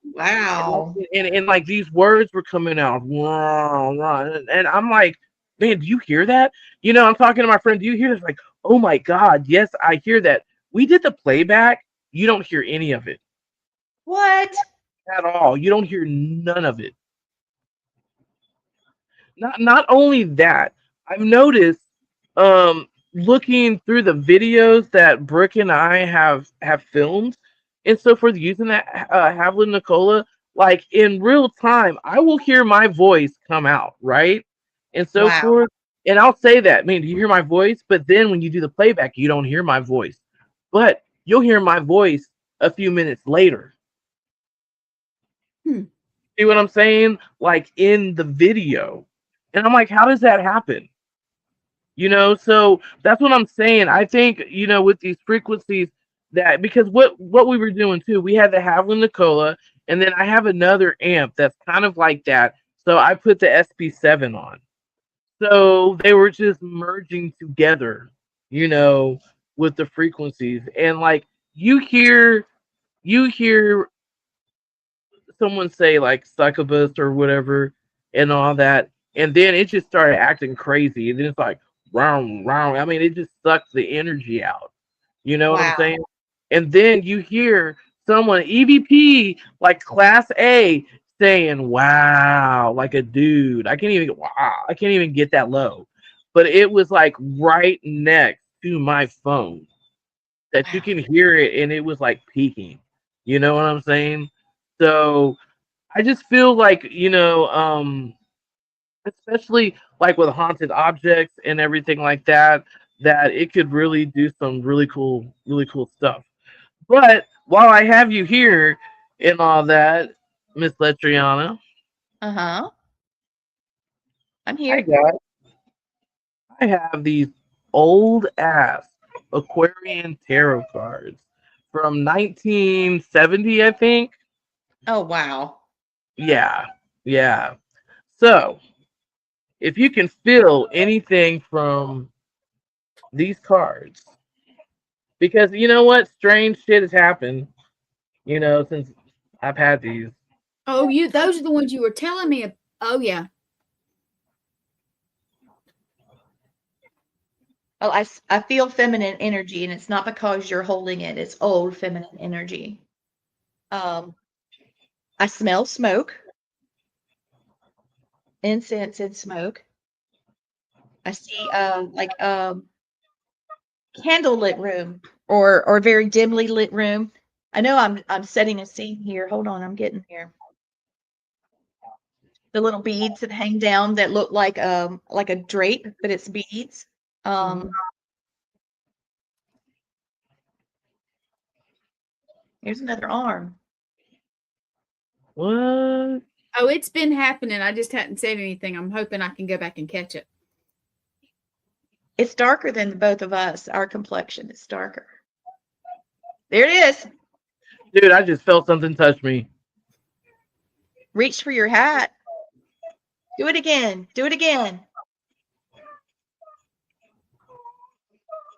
and, like, wow. and like these words were coming out, and I'm like, man, do you hear that? I'm talking to my friend. Do you hear this? Like, oh my god, yes, I hear that. We did the playback. You don't hear any of it What? at all. You don't hear none of it. Not only that, I've noticed looking through the videos that Brooke and I have filmed and so forth using that Havlin Nicola, like in real time, I will hear my voice come out, right? And so Wow. forth. And I'll say that, man, do you hear my voice? But then when you do the playback, you don't hear my voice. But you'll hear my voice a few minutes later. Hmm. See what I'm saying? Like in the video. And I'm like, how does that happen? So that's what I'm saying. I think, with these frequencies that because what we were doing too, we had the Havlin Nicola, and then I have another amp that's kind of like that. So I put the SP7 on. So they were just merging together, you know, with the frequencies. And like you hear someone say like succubus or whatever and all that, and then it just started acting crazy, and then it's like round round. I mean, it just sucks the energy out. You know what I'm Wow. saying? And then you hear someone EVP like Class A saying wow like a dude. I can't even wow. I can't even get that low. But it was like right next to my phone that you Wow. can hear it and it was like peaking. You know what I'm saying? So I just feel like, especially like with haunted objects and everything like that, that it could really do some really cool stuff. But while I have you here and all that, Miss Letriana, Uh-huh. I'm I here. got I have these old ass Aquarian tarot cards from 1970, I think. Oh, wow. Yeah, yeah. So if you can feel anything from these cards, because you know what, strange shit has happened, since I've had these. Oh, those are the ones you were telling me. Oh, yeah. Oh, I feel feminine energy, and it's not because you're holding it. It's old feminine energy. I smell smoke, incense and smoke. I see like candlelit room or very dimly lit room. I know I'm setting a scene here. Hold on, I'm getting here. The little beads that hang down that look like a drape, but it's beads. Here's another arm. What? Oh, it's been happening. I just hadn't said anything. I'm hoping I can go back and catch it. It's darker than both of us. Our complexion is darker. There it is. Dude, I just felt something touch me. Reach for your hat. Do it again. Do it again.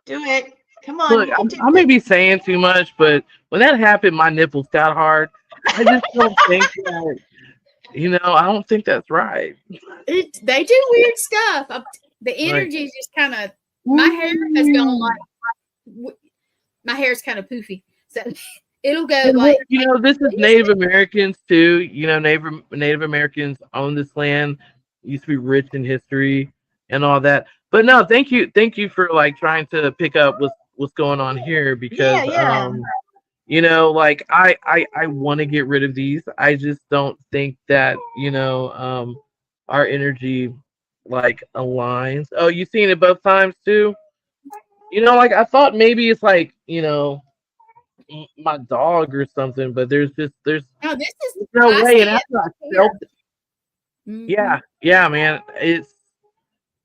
Do it. Come on. Look, You can do I may it. be saying too much, but when that happened, my nipples got hard. I just don't think that, I don't think that's right. They do weird stuff. The energy is just kind of, my hair has gone like, my hair's kind of poofy. So it'll go And like, look, this is Native Americans too. Native Americans own this land. Used to be rich in history and all that. But no, thank you for like trying to pick up what's going on here because Yeah. like I want to get rid of these. I just don't think that our energy like aligns. Oh, you seen it both times too? Like I thought maybe it's like my dog or something, but there's oh, this is, no I way. see And it. after I felt it, yeah, man, it's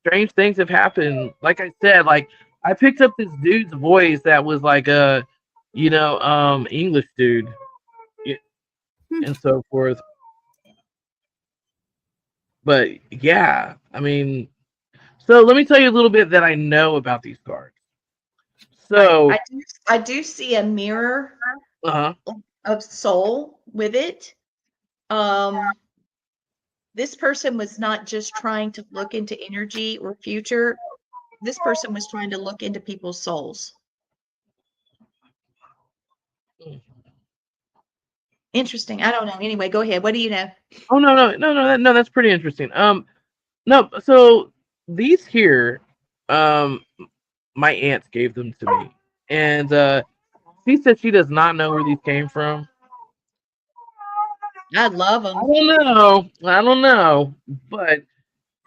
strange things have happened. Like I said, like I picked up this dude's voice that was like a, English dude, y- and so forth. But yeah, I mean, so let me tell you a little bit that I know about these cards. So, I do see a mirror uh-huh. of soul with it. This person was not just trying to look into energy or future. This person was trying to look into people's souls. Interesting. I don't know. Anyway, go ahead. What do you know? Oh no, that's pretty interesting. No, so these here, my aunt gave them to me, and she said she does not know where these came from. I love them. I don't know, but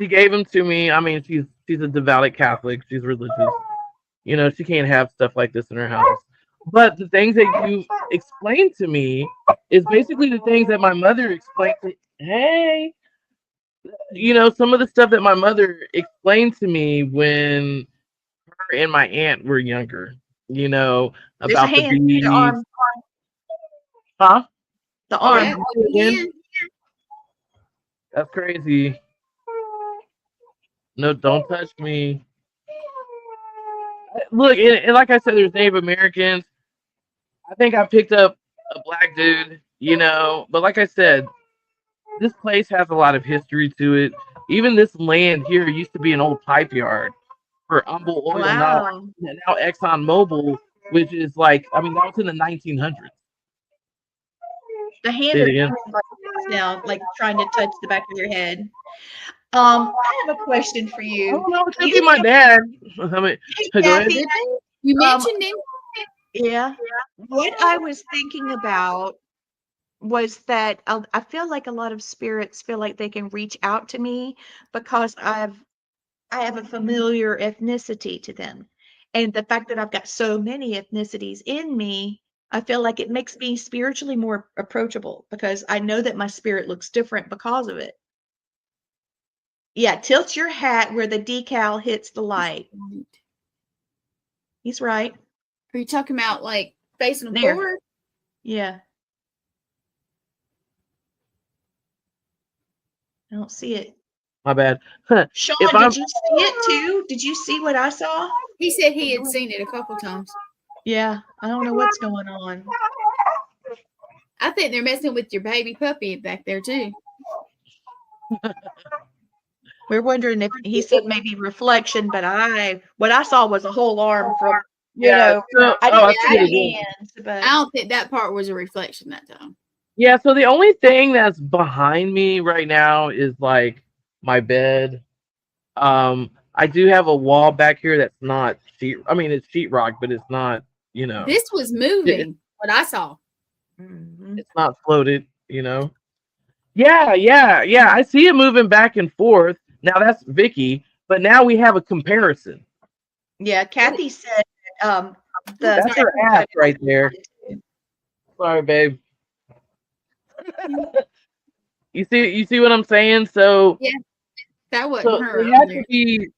she gave them to me. I mean, she's a devout Catholic. She's religious. She can't have stuff like this in her house. But the things that you explained to me is basically the things that my mother explained to. Hey, some of the stuff that my mother explained to me when her and my aunt were younger. There's a About the hand. The bees. arm. Huh? The Oh, arm. Yeah. that's crazy. No, don't touch me. Look, and like I said, there's Native Americans. I think I picked up a black dude, but like I said, this place has a lot of history to it. Even this land here used to be an old pipe yard for Humble Oil, Wow. now Exxon Mobil, which is like, I mean, that was in the 1900s. The hand Say is it again. sound, like trying to touch the back of your head. I have a question for I you. don't know. It could be my dad. I mean, Hey, go ahead. Kathy. You mentioned him. Yeah. What I was thinking about was that I feel like a lot of spirits feel like they can reach out to me because I have a familiar ethnicity to them. And the fact that I've got so many ethnicities in me, I feel like it makes me spiritually more approachable because I know that my spirit looks different because of it. Yeah, tilt your hat where the decal hits the light. He's right. Are you talking about like facing them There. forward? Yeah. I don't see it. My bad. Sean, If did I'm you see it too? Did you see what I saw? He said he had seen it a couple times. Yeah, I don't know what's going on. I think they're messing with your baby puppy back there too. We're wondering if he said maybe reflection, but what I saw was a whole arm from so, I I didn't see it see again. hands, but I don't think that part was a reflection that time. Yeah, so the only thing that's behind me right now is like my bed. I do have a wall back here that's not sheet. I mean, it's sheetrock, but it's not. This was moving. What I saw. It's not floated. Yeah. I see it moving back and forth. Now that's Vicky, but now we have a comparison. yeah, Kathy said That's her ass right there. Sorry, babe. You see what I'm saying? So Yeah, that wasn't her. It had to be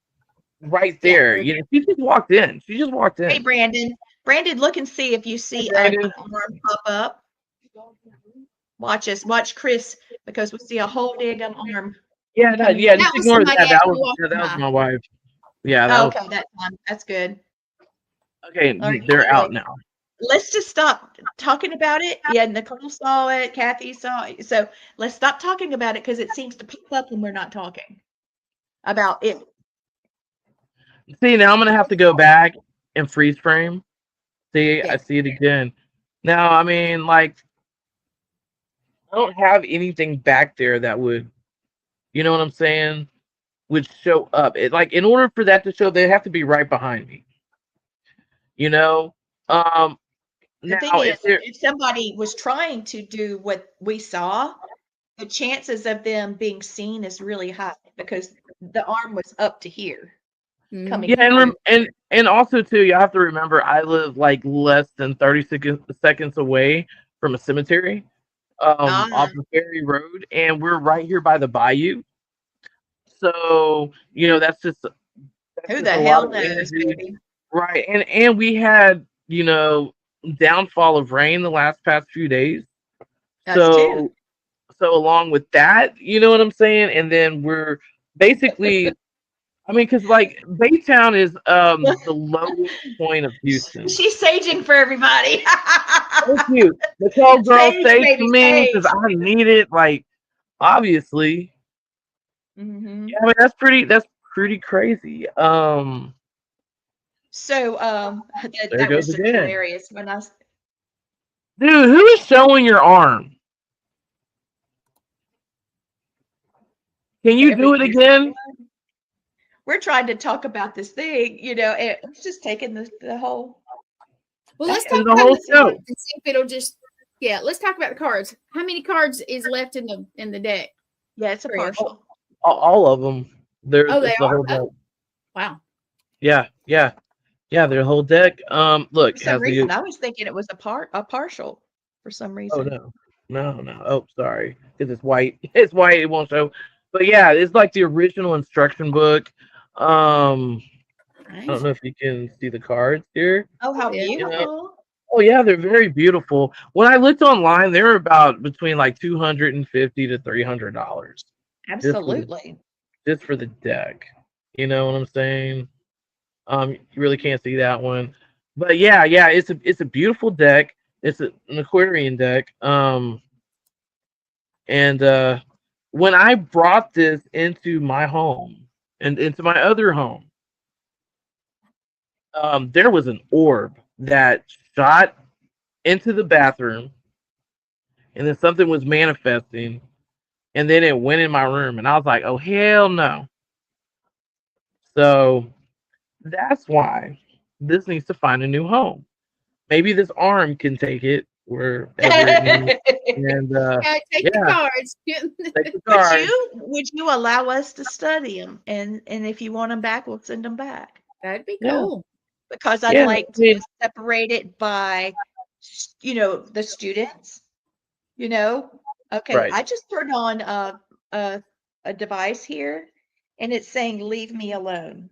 right there. Yeah. She just walked in. Hey, Brandon, look and see if you see an arm pop up. Watch Chris, because we see a whole daggum arm. Yeah, just ignore that. That was my wife. Yeah. Okay, that's good. Okay, Right, they're anyway, out now. Let's just stop talking about it. Yeah, Nicole saw it. Kathy saw it. So let's stop talking about it because it seems to pop up when we're not talking about it. See, now I'm gonna have to go back and freeze frame. See, Yeah. I see it again. Now, I mean, like, I don't have anything back there that would, you know what I'm saying, would show up. In order for that to show, they have to be right behind me. The thing is, if somebody was trying to do what we saw, the chances of them being seen is really high because the arm was up to here. Coming and also too, you have to remember I live like less than 30 seconds away from a cemetery, off of Ferry Road, and we're right here by the bayou. So that's just who the hell knows, baby. Right, and we had downfall of rain the past few days. So along with that, you know what I'm saying, and then we're basically. I mean, because like Baytown is the lowest point of Houston. She's saging for everybody. Thank you. Nicole, girl, sage for me because I need it. Like, obviously. Mm-hmm. Yeah, I mean that's pretty crazy. So there goes was again. Hilarious when Dude, who is showing your arm? Can you do it again? We're trying to talk about this thing, it's just taking the whole. Well, let's talk about the cards and see if it'll just. Yeah, let's talk about the cards. How many cards is left in the deck? Yeah, it's a partial. All of them. They are. Oh, wow. Yeah, their whole deck. Look, for some reason, I was thinking it was a partial for some reason. Oh no. Oh, sorry, because it's white. It's white. It won't show. But yeah, it's like the original instruction book. I don't know if you can see the cards here. Oh, how beautiful! Oh yeah, they're very beautiful. When I looked online, they were about between like $250 to $300. Absolutely. Just for the deck. You know what I'm saying? You really can't see that one, but yeah, it's a beautiful deck. It's an Aquarian deck. And when I brought this into my home and into my other home, there was an orb that shot into the bathroom, and then something was manifesting, and then it went in my room, and I was like, oh hell no. So that's why this needs to find a new home. Maybe this arm can take it wherever it needs. And Take the yeah, cards. take the Would card. you allow us to study them? And if you want them back, we'll send them back. That'd be Yeah. cool. Because I'd Yeah, like I mean, to separate it by, the students. Okay, right. I just turned on a device here, and it's saying "Leave me alone,"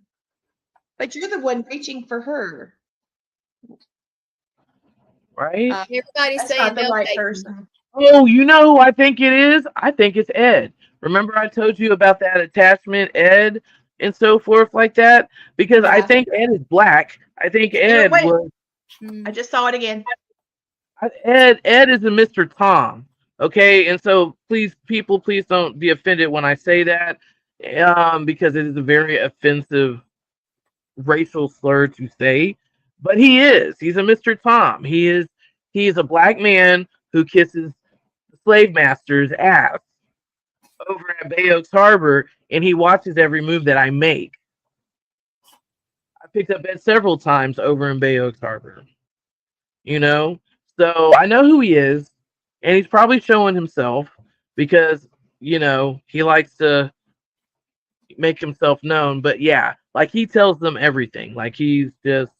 but you're the one reaching for her. Right? Everybody's That's saying not the they'll right take person. Oh, you know who I think it is? I think it's Ed. Remember I told you about that attachment, Ed, and so forth like that? Because I Yeah. think Ed is black. I think There it Ed went. was I just saw it again. Ed is a Mr. Tom. Okay, and so please, people, please don't be offended when I say that, because it is a very offensive racial slur to say. But he is. He's a Mr. Tom. He is a black man who kisses slave master's ass over at Bay Oaks Harbor, and he watches every move that I make. I picked up Ed several times over in Bay Oaks Harbor. You know, so I know who he is, and he's probably showing himself because he likes to make himself known. But yeah, like he tells them everything. Like he's just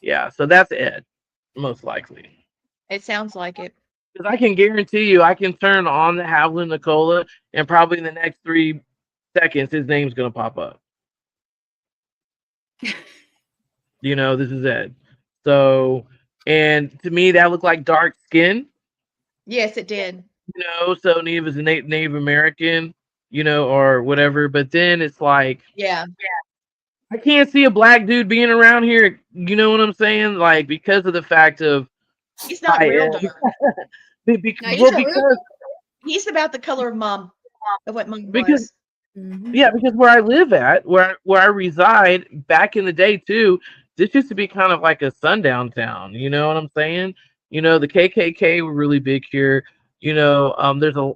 yeah. So that's Ed, most likely. It sounds like it. Because I can guarantee you, I can turn on the Havlin Nicola, and probably in the next 3 seconds, his name's gonna pop up. This is Ed. So, and to me, that looked like dark skin. Yes, it did. So Native is a Native American, or whatever. But then it's like, Yeah. I can't see a black dude being around here. You know what I'm saying? Like because of the fact of He's not I real am. dark. No, Well, because He's about the color of mom, of what mom because was. yeah, because where I live at, where I reside, back in the day too, this used to be kind of like a sundown town. You know what I'm saying? The KKK were really big here. There's a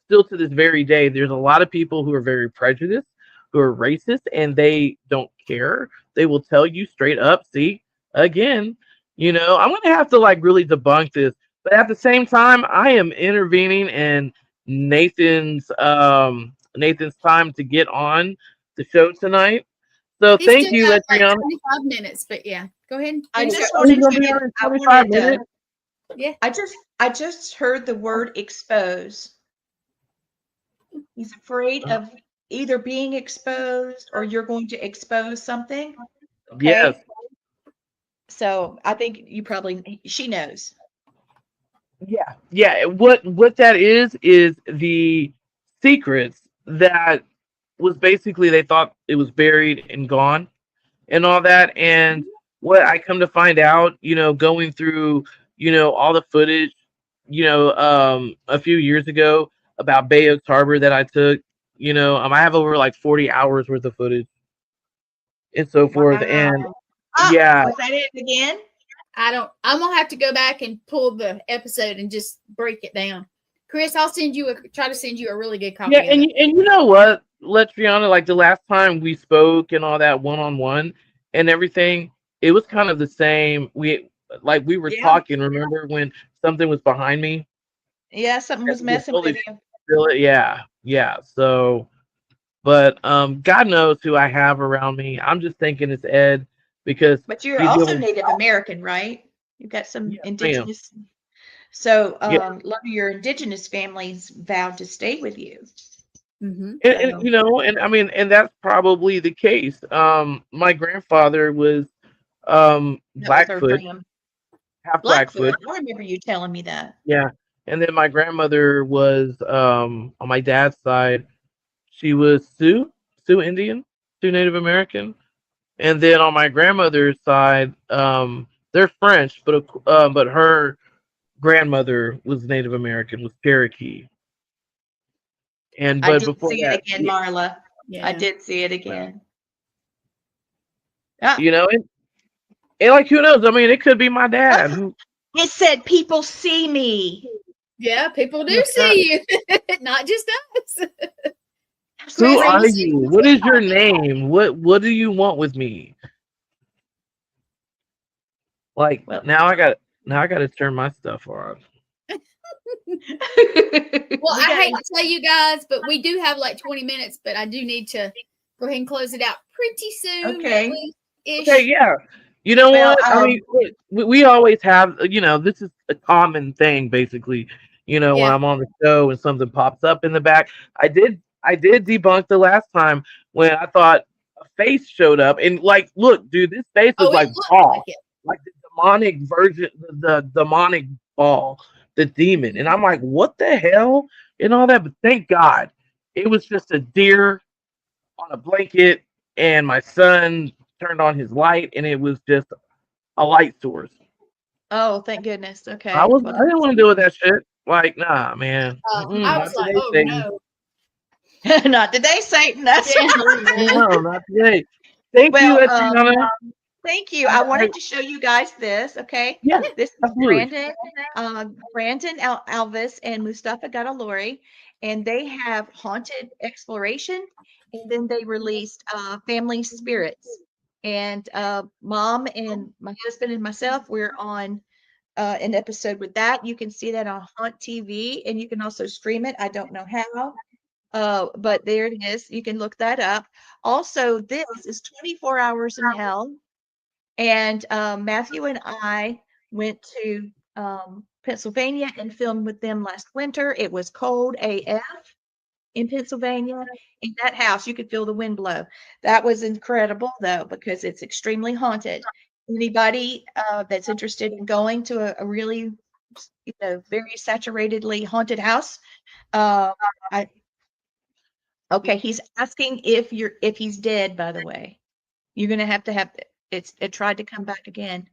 still to this very day, there's a lot of people who are very prejudiced, who are racist, and they don't care. They will tell you straight up, see, again, I'm gonna have to like really debunk this. But at the same time, I am intervening in Nathan's time to get on the show tonight. So He's thank still you, got like Leitreanna. 25 minutes, but yeah, go ahead. I Finish just up. He's wanted gonna be to. on in I 25 wanted to. minutes. Yeah. I just heard the word expose. He's afraid of either being exposed or you're going to expose something. Okay. Yes. So I think she knows. Yeah. What that is the secrets that was basically they thought it was buried and gone and all that. And what I come to find out, going through, all the footage, a few years ago about Bay Oaks Harbor that I took, I have over like 40 hours worth of footage and so forth. And yeah, Was that it again? I'm gonna have to go back and pull the episode and just break it down. Chris, I'll try to send you a really good copy. yeah, and you know what? Let's be honest. Like the last time we spoke and all that one-on-one and everything, it was kind of the same. We were talking. Remember when something was behind me? Yeah, something was messing with you. Feel it? Yeah. So, but God knows who I have around me. I'm just thinking it's Ed because. But you're also Native American, right? You've got some indigenous. So a lot of your indigenous families vowed to stay with you. Mm-hmm. And I mean, and that's probably the case. My grandfather was Blackfoot, half Blackfoot. I remember you telling me that. Yeah, and then my grandmother was on my dad's side. She was Sioux Indian, Sioux Native American, and then on my grandmother's side, they're French, but her grandmother was Native American, was Cherokee. And I but did before see that, it again, Marla. Yeah. I did see it again. And like who knows? I mean, it could be my dad. Who It said, "People see me." Yeah, people do see you, not just us. Who Chris, are see you? me What is your too? name? What do you want with me? Like Well, now I got to turn my stuff on. Well, we I got hate to tell you guys, but we do have like 20 minutes, but I do need to go ahead and close it out pretty soon. Okay. At least ish. Okay, yeah. You know Well, what? I mean, we always have, this is a common thing, basically. When Yeah. I'm on the show and something pops up in the back, I did debunk the last time when I thought a face showed up, and like, look, dude, this face was Oh, it like looks ball, like it. like the demonic version, the demonic ball, the demon, and I'm like, what the hell, and all that. But thank God, it was just a deer on a blanket, and my son turned on his light, and it was just a light source. Oh, thank goodness. I Okay. was Well, I didn't want to deal with that shit. Like, nah, man. I Not was like, today, oh Satan. no. not today, Satan. That's Yeah, No, not today. Thank you, well. Leitreanna. Thank you. I wanted to show you guys this. Okay, Yeah, this is absolutely. Brandon Alvis and Mustafa Gadalori, and they have Haunted Exploration, and then they released Family Spirits. And Mom and my husband and myself, we're on an episode with that. You can see that on Haunt TV, and you can also stream it. I don't know how. But there it is. You can look that up. Also, this is 24 Hours in Hell. And Matthew and I went to Pennsylvania and filmed with them last winter. It was cold AF in Pennsylvania. In that house, you could feel the wind blow. That was incredible, though, because it's extremely haunted. Anybody that's interested in going to a really, very saturatedly haunted house, I okay. He's asking if he's dead. By the way, you're gonna have it tried to come back again.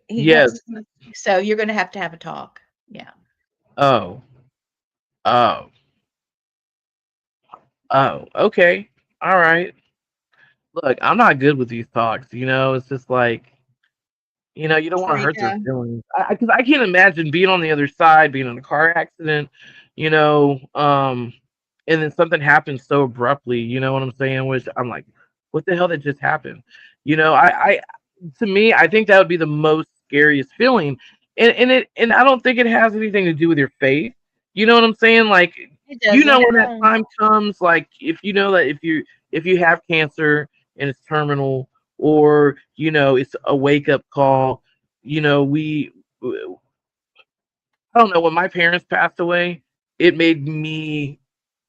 He Yes. wants so you're gonna have to have a talk. Yeah. Oh. Oh. Oh. Okay. All right. Look, I'm not good with these talks. It's just like, you don't want to Sorry, hurt their feelings. Because I can't imagine being on the other side, being in a car accident, you know, um, and then something happens so abruptly. You know what I'm saying? Which I'm like, what the hell that just happened? To me, I think that would be the most scariest feeling, and I don't think it has anything to do with your faith. You know what I'm saying? Like, it when that doesn't. time comes, like if you know that if you have cancer and it's terminal, or it's a wake up call. We I don't know, when my parents passed away, it made me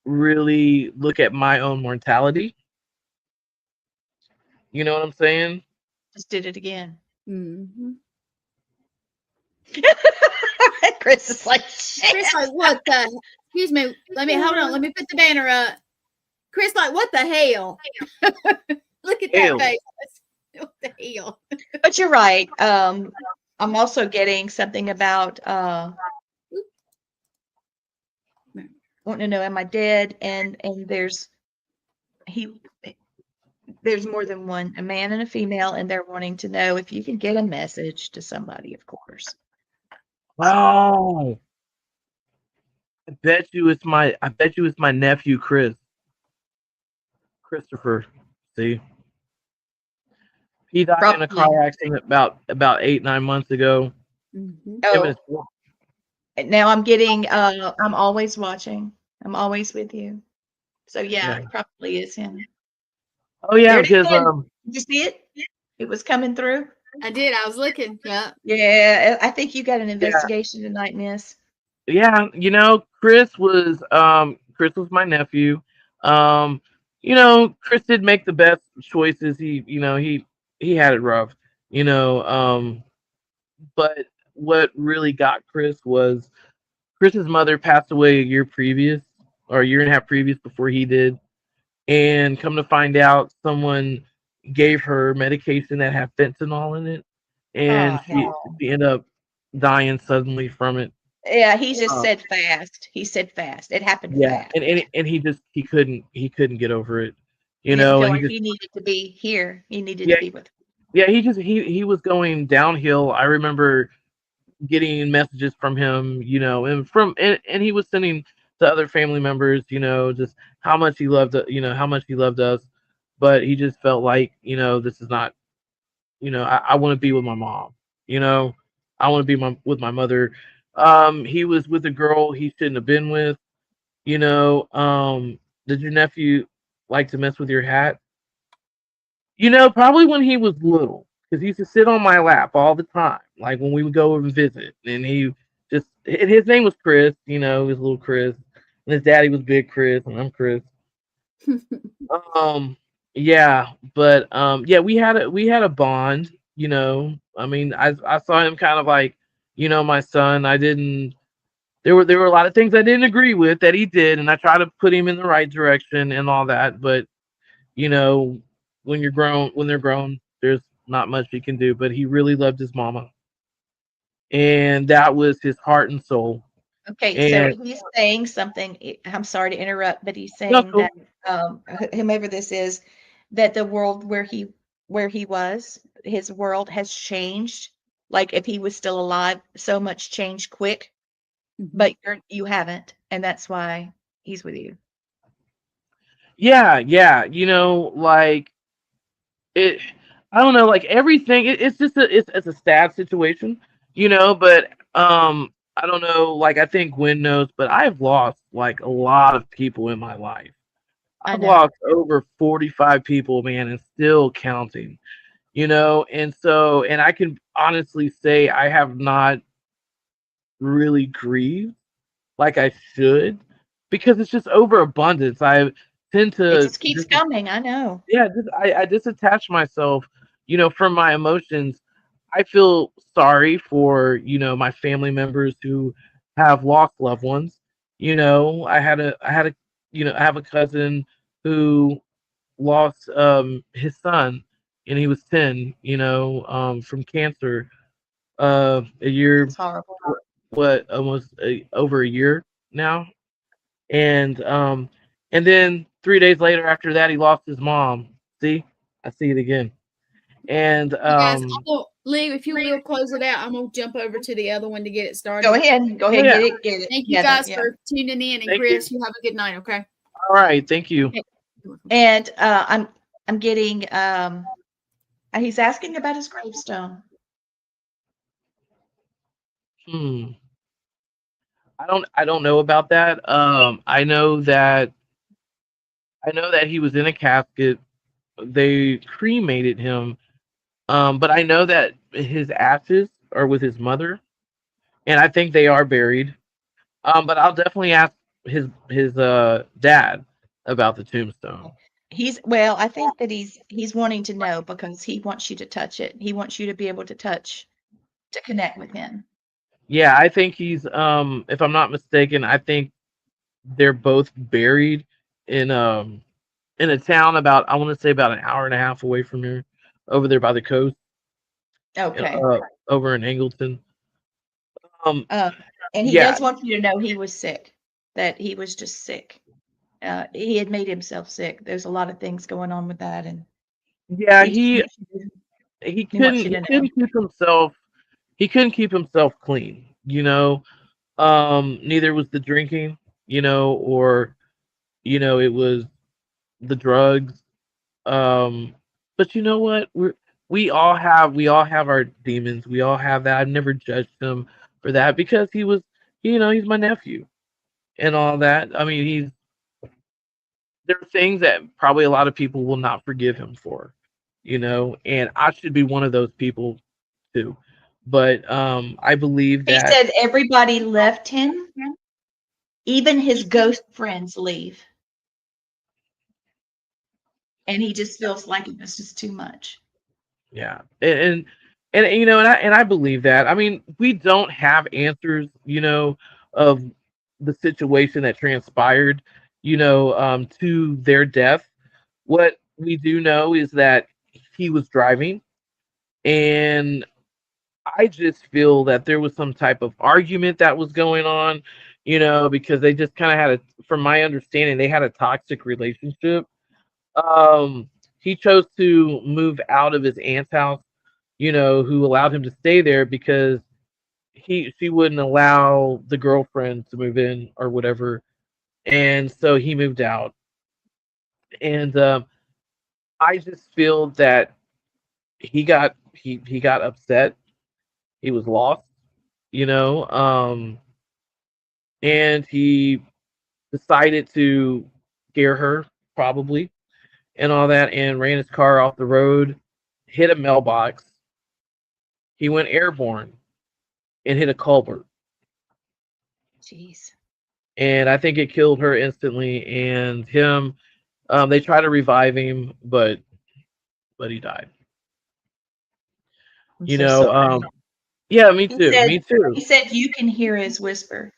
really look at my own mortality. You know what I'm saying? Just did it again. Mhm. Chris is like, Chris, like, what the? Excuse me. Hold on. Let me put the banner up. Chris, like, what the hell? Look at that Hell. face. What the hell? but you're right. I'm also getting something about wanting to know, am I dead? And there's more than one, a man and a female, and they're wanting to know if you can get a message to somebody, of course. Oh, I bet you it's my nephew Christopher. See, he died in a Probably. car accident about 8-9 months ago. Mhm. Him and his Now I'm getting I'm always watching. I'm always with you. So yeah, yeah. it probably is him. Oh There yeah, it is because again. Did you see it? It was coming through. I did. I was looking. Yeah. Yeah, I think you got an yeah. investigation tonight, Miss. Yeah, Chris was my nephew. Chris did make the best choices. He had it rough, you know. But what really got Chris was Chris's mother passed away a year previous, or a year and a half previous before he did. And come to find out, someone gave her medication that had fentanyl in it, and Oh, she ended up dying suddenly from it. yeah, he just Uh, said fast. He said fast. It happened Yeah, fast. and he couldn't get over it, He didn't feel and he like just he needed to be here. He needed to yeah be with. yeah he was going downhill. I remember getting messages from him, and he was sending to other family members, just how much he loved, how much he loved us, but he just felt like, this is not, I want to be with my mom, you know, I want to be with my mother. He was with a girl he shouldn't have been with, you know. Did your nephew like to mess with your hat? Probably when he was little, because he used to sit on my lap all the time, like when we would go over and visit. And his name was Chris, his little Chris, and his daddy was Big Chris, and I'm Chris. Yeah, but yeah, we had a bond. I mean, I saw him kind of like, my son. I didn't. There were a lot of things I didn't agree with that he did, and I tried to put him in the right direction and all that. But you know, when they're grown, there's not much he can do. But he really loved his mama, and that was his heart and soul. Okay, so And he's saying something. I'm sorry to interrupt, but he's no, saying cool. that whomever this is, that the world where he was, his world has changed. Like if he was still alive, so much changed quick, but you haven't, and that's why he's with you. Yeah, yeah. Like it. I don't know, like everything. It's just it's a sad situation, But I don't know. Like I think Gwen knows, but I've lost like a lot of people in my life. I I've know. lost over 45 people, man, and still counting. And I can honestly say I have not really grieved like I should, because it's just overabundance. I tend It to just keeps coming. I know. yeah, I disattach myself, from my emotions. I feel sorry for, my family members who have lost loved ones. I have a cousin who lost his son, and he was 10, from cancer a year, It's horrible. what, almost over a year now. And then 3 days later after that he lost his mom. See, I see it again. And You guys, I'm gonna leave. If you will close it out, I'm gonna jump over to the other one to get it started. Go ahead. Go oh ahead. yeah, Get it Thank you together. guys Yeah. for tuning in, and thank Chris, you. you have a good night. Okay. All right, thank you. And I'm getting he's asking about his gravestone. Hmm. I don't know about that. I know that he was in a casket. They cremated him. But I know that his ashes are with his mother, and I think they are buried. But I'll definitely ask his dad about the tombstone. I think that he's wanting to know because he wants you to touch it. He wants you to be able to connect with him. Yeah, I think if I'm not mistaken, I think they're both buried in a town about, I want to say, about an hour and a half away from here, over there by the coast, Okay. over in Angleton. Um, And he yeah, does want you to know he was sick, that he was just sick. He had made himself sick. There's a lot of things going on with that, and yeah, he just he wants you he he wants couldn't you he to know. couldn't keep himself he couldn't keep himself clean. Neither was the drinking, or it was the drugs. But you know what? We all have our demons. We all have that. I've never judged him for that, because he's my nephew and all that. I mean, there are things that probably a lot of people will not forgive him for, and I should be one of those people too. But I believe He that said everybody left him, even his ghost friends leave, and he just feels like it was just too much. yeah, and I believe that. I mean, we don't have answers, of the situation that transpired, to their death. What we do know is that he was driving, and I just feel that there was some type of argument that was going on, because they just kind of from my understanding, they had a toxic relationship. Um, he chose to move out of his aunt's house, who allowed him to stay there because she wouldn't allow the girlfriend to move in or whatever, and so he moved out. And I just feel that he got upset. He was lost, you know, and he decided to scare her probably and all that, and ran his car off the road, hit a mailbox. He went airborne and hit a culvert, Jeez. and I think it killed her instantly. And him, they tried to revive him, but he died. I'm You so know, sorry. yeah, me He too, said me too. he said you can hear his whisper.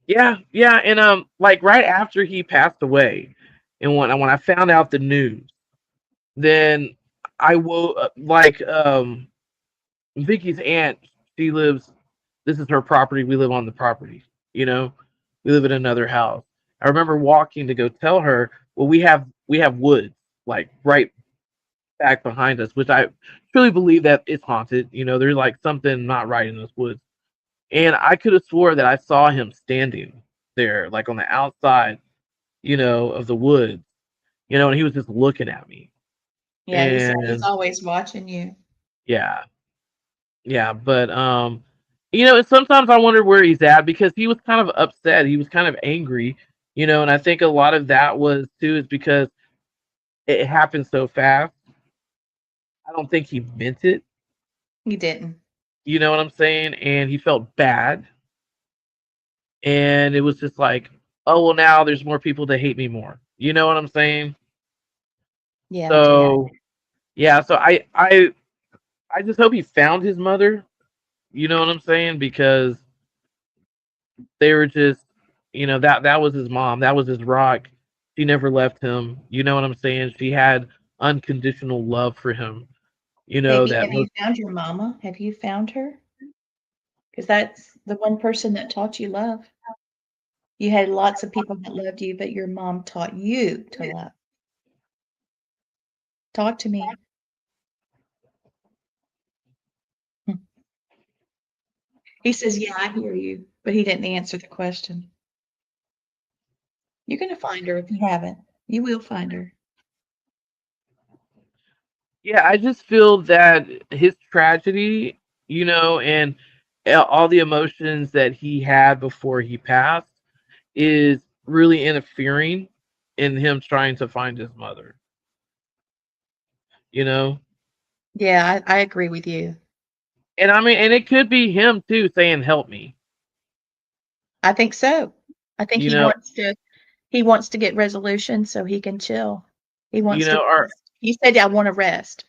Yeah, yeah, and like right after he passed away, and when I found out the news, then I woke like Vicky's aunt. She lives. This is her property. We live on the property. You know, we live in another house. I remember walking to go tell her. Well, we have woods like right back behind us, which I truly believe that it's haunted. You know, there's like something not right in those woods, and I could have swore that I saw him standing there, like on the outside, of the woods, and he was just looking at me. Yeah, he said he's And always watching you. yeah, yeah, but and sometimes I wonder where he's at because he was kind of upset. He was kind of angry, and I think a lot of that was too is because it happened so fast. I don't think he meant it. He didn't. You know what I'm saying? And he felt bad, and it was just like, oh well, now there's more people that hate me more. You know what I'm saying? Yeah, I do. So yeah, so I just hope he found his mother. You know what I'm saying? Because they were just, that was his mom. That was his rock. She never left him. You know what I'm saying? She had unconditional love for him. Maybe That have you most. found your mama? Have you found her? Because that's the one person that taught you love. You had lots of people that loved you, but your mom taught you to love. Talk to me. He says, "Yeah, I hear you," but he didn't answer the question. You're gonna find her if you haven't. You will find her. Yeah, I just feel that his tragedy, and all the emotions that he had before he passed is really interfering in him trying to find his mother, you know? Yeah, I agree with you. And I mean, and it could be him too saying, help me, I think so. I think you know, he wants to get resolution so he can chill. He wants to or rest. He said, "I want to rest."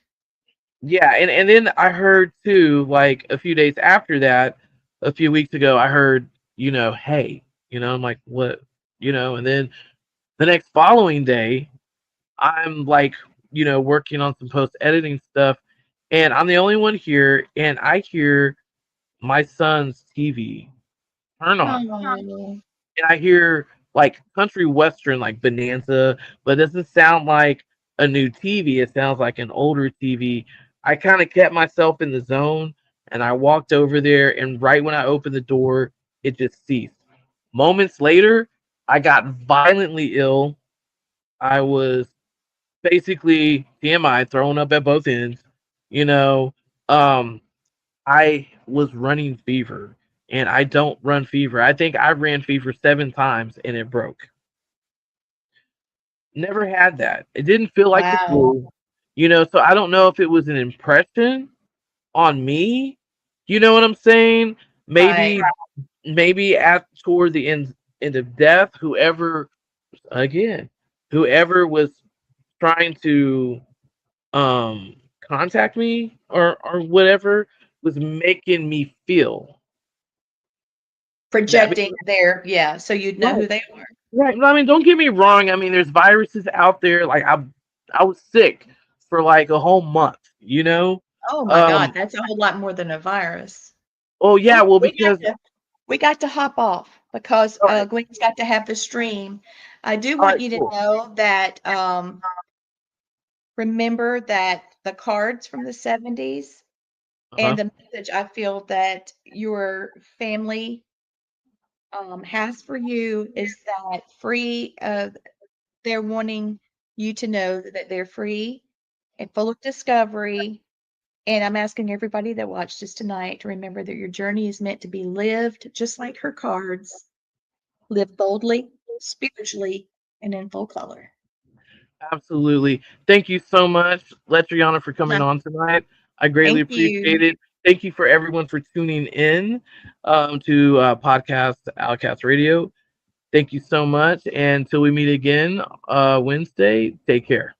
yeah, and then I heard too, like a few days after that, a few weeks ago, I heard, hey, I'm like, what, and then the next following day, I'm like, working on some post editing stuff, and I'm the only one here, and I hear my son's TV turn on, Oh, and I hear like country western, like Bonanza, but it doesn't sound like a new TV. It sounds like an older TV. I kind of kept myself in the zone, and I walked over there, and right when I opened the door, it just ceased. Moments later, I got violently ill. I was basically TMI, thrown up at both ends. You know, um, I was running fever, and I don't run fever. I think I ran fever 7 times and it broke. Never had that. It didn't feel like the wow. flu, so I don't know if it was an impression on me. You know what I'm saying? Right. Maybe at toward the end of death, again, whoever was trying to contact me or whatever was making me feel that. Projecting there, yeah, so you'd know Right, who they are. right. I mean, don't get me wrong. I mean, there's viruses out there. Like I was sick for like a whole month. Oh my god, Um. that's a whole lot more than a virus. Oh yeah. Oh, Well, because we got to hop off because, all right, Gwen's got to have the stream. I do all want right, you to cool. know that, remember that the cards from the '70s And the message I feel that your family has for you is that they're wanting you to know that they're free and full of discovery. And I'm asking everybody that watched this tonight to remember that your journey is meant to be lived just like her cards. Live boldly, spiritually, and in full color. Absolutely. Thank you so much, Leitreanna, for coming on tonight. I greatly Thank you. appreciate it. Thank you for everyone for tuning in to podcast OutKast Radio. Thank you so much. And until we meet again Wednesday, take care.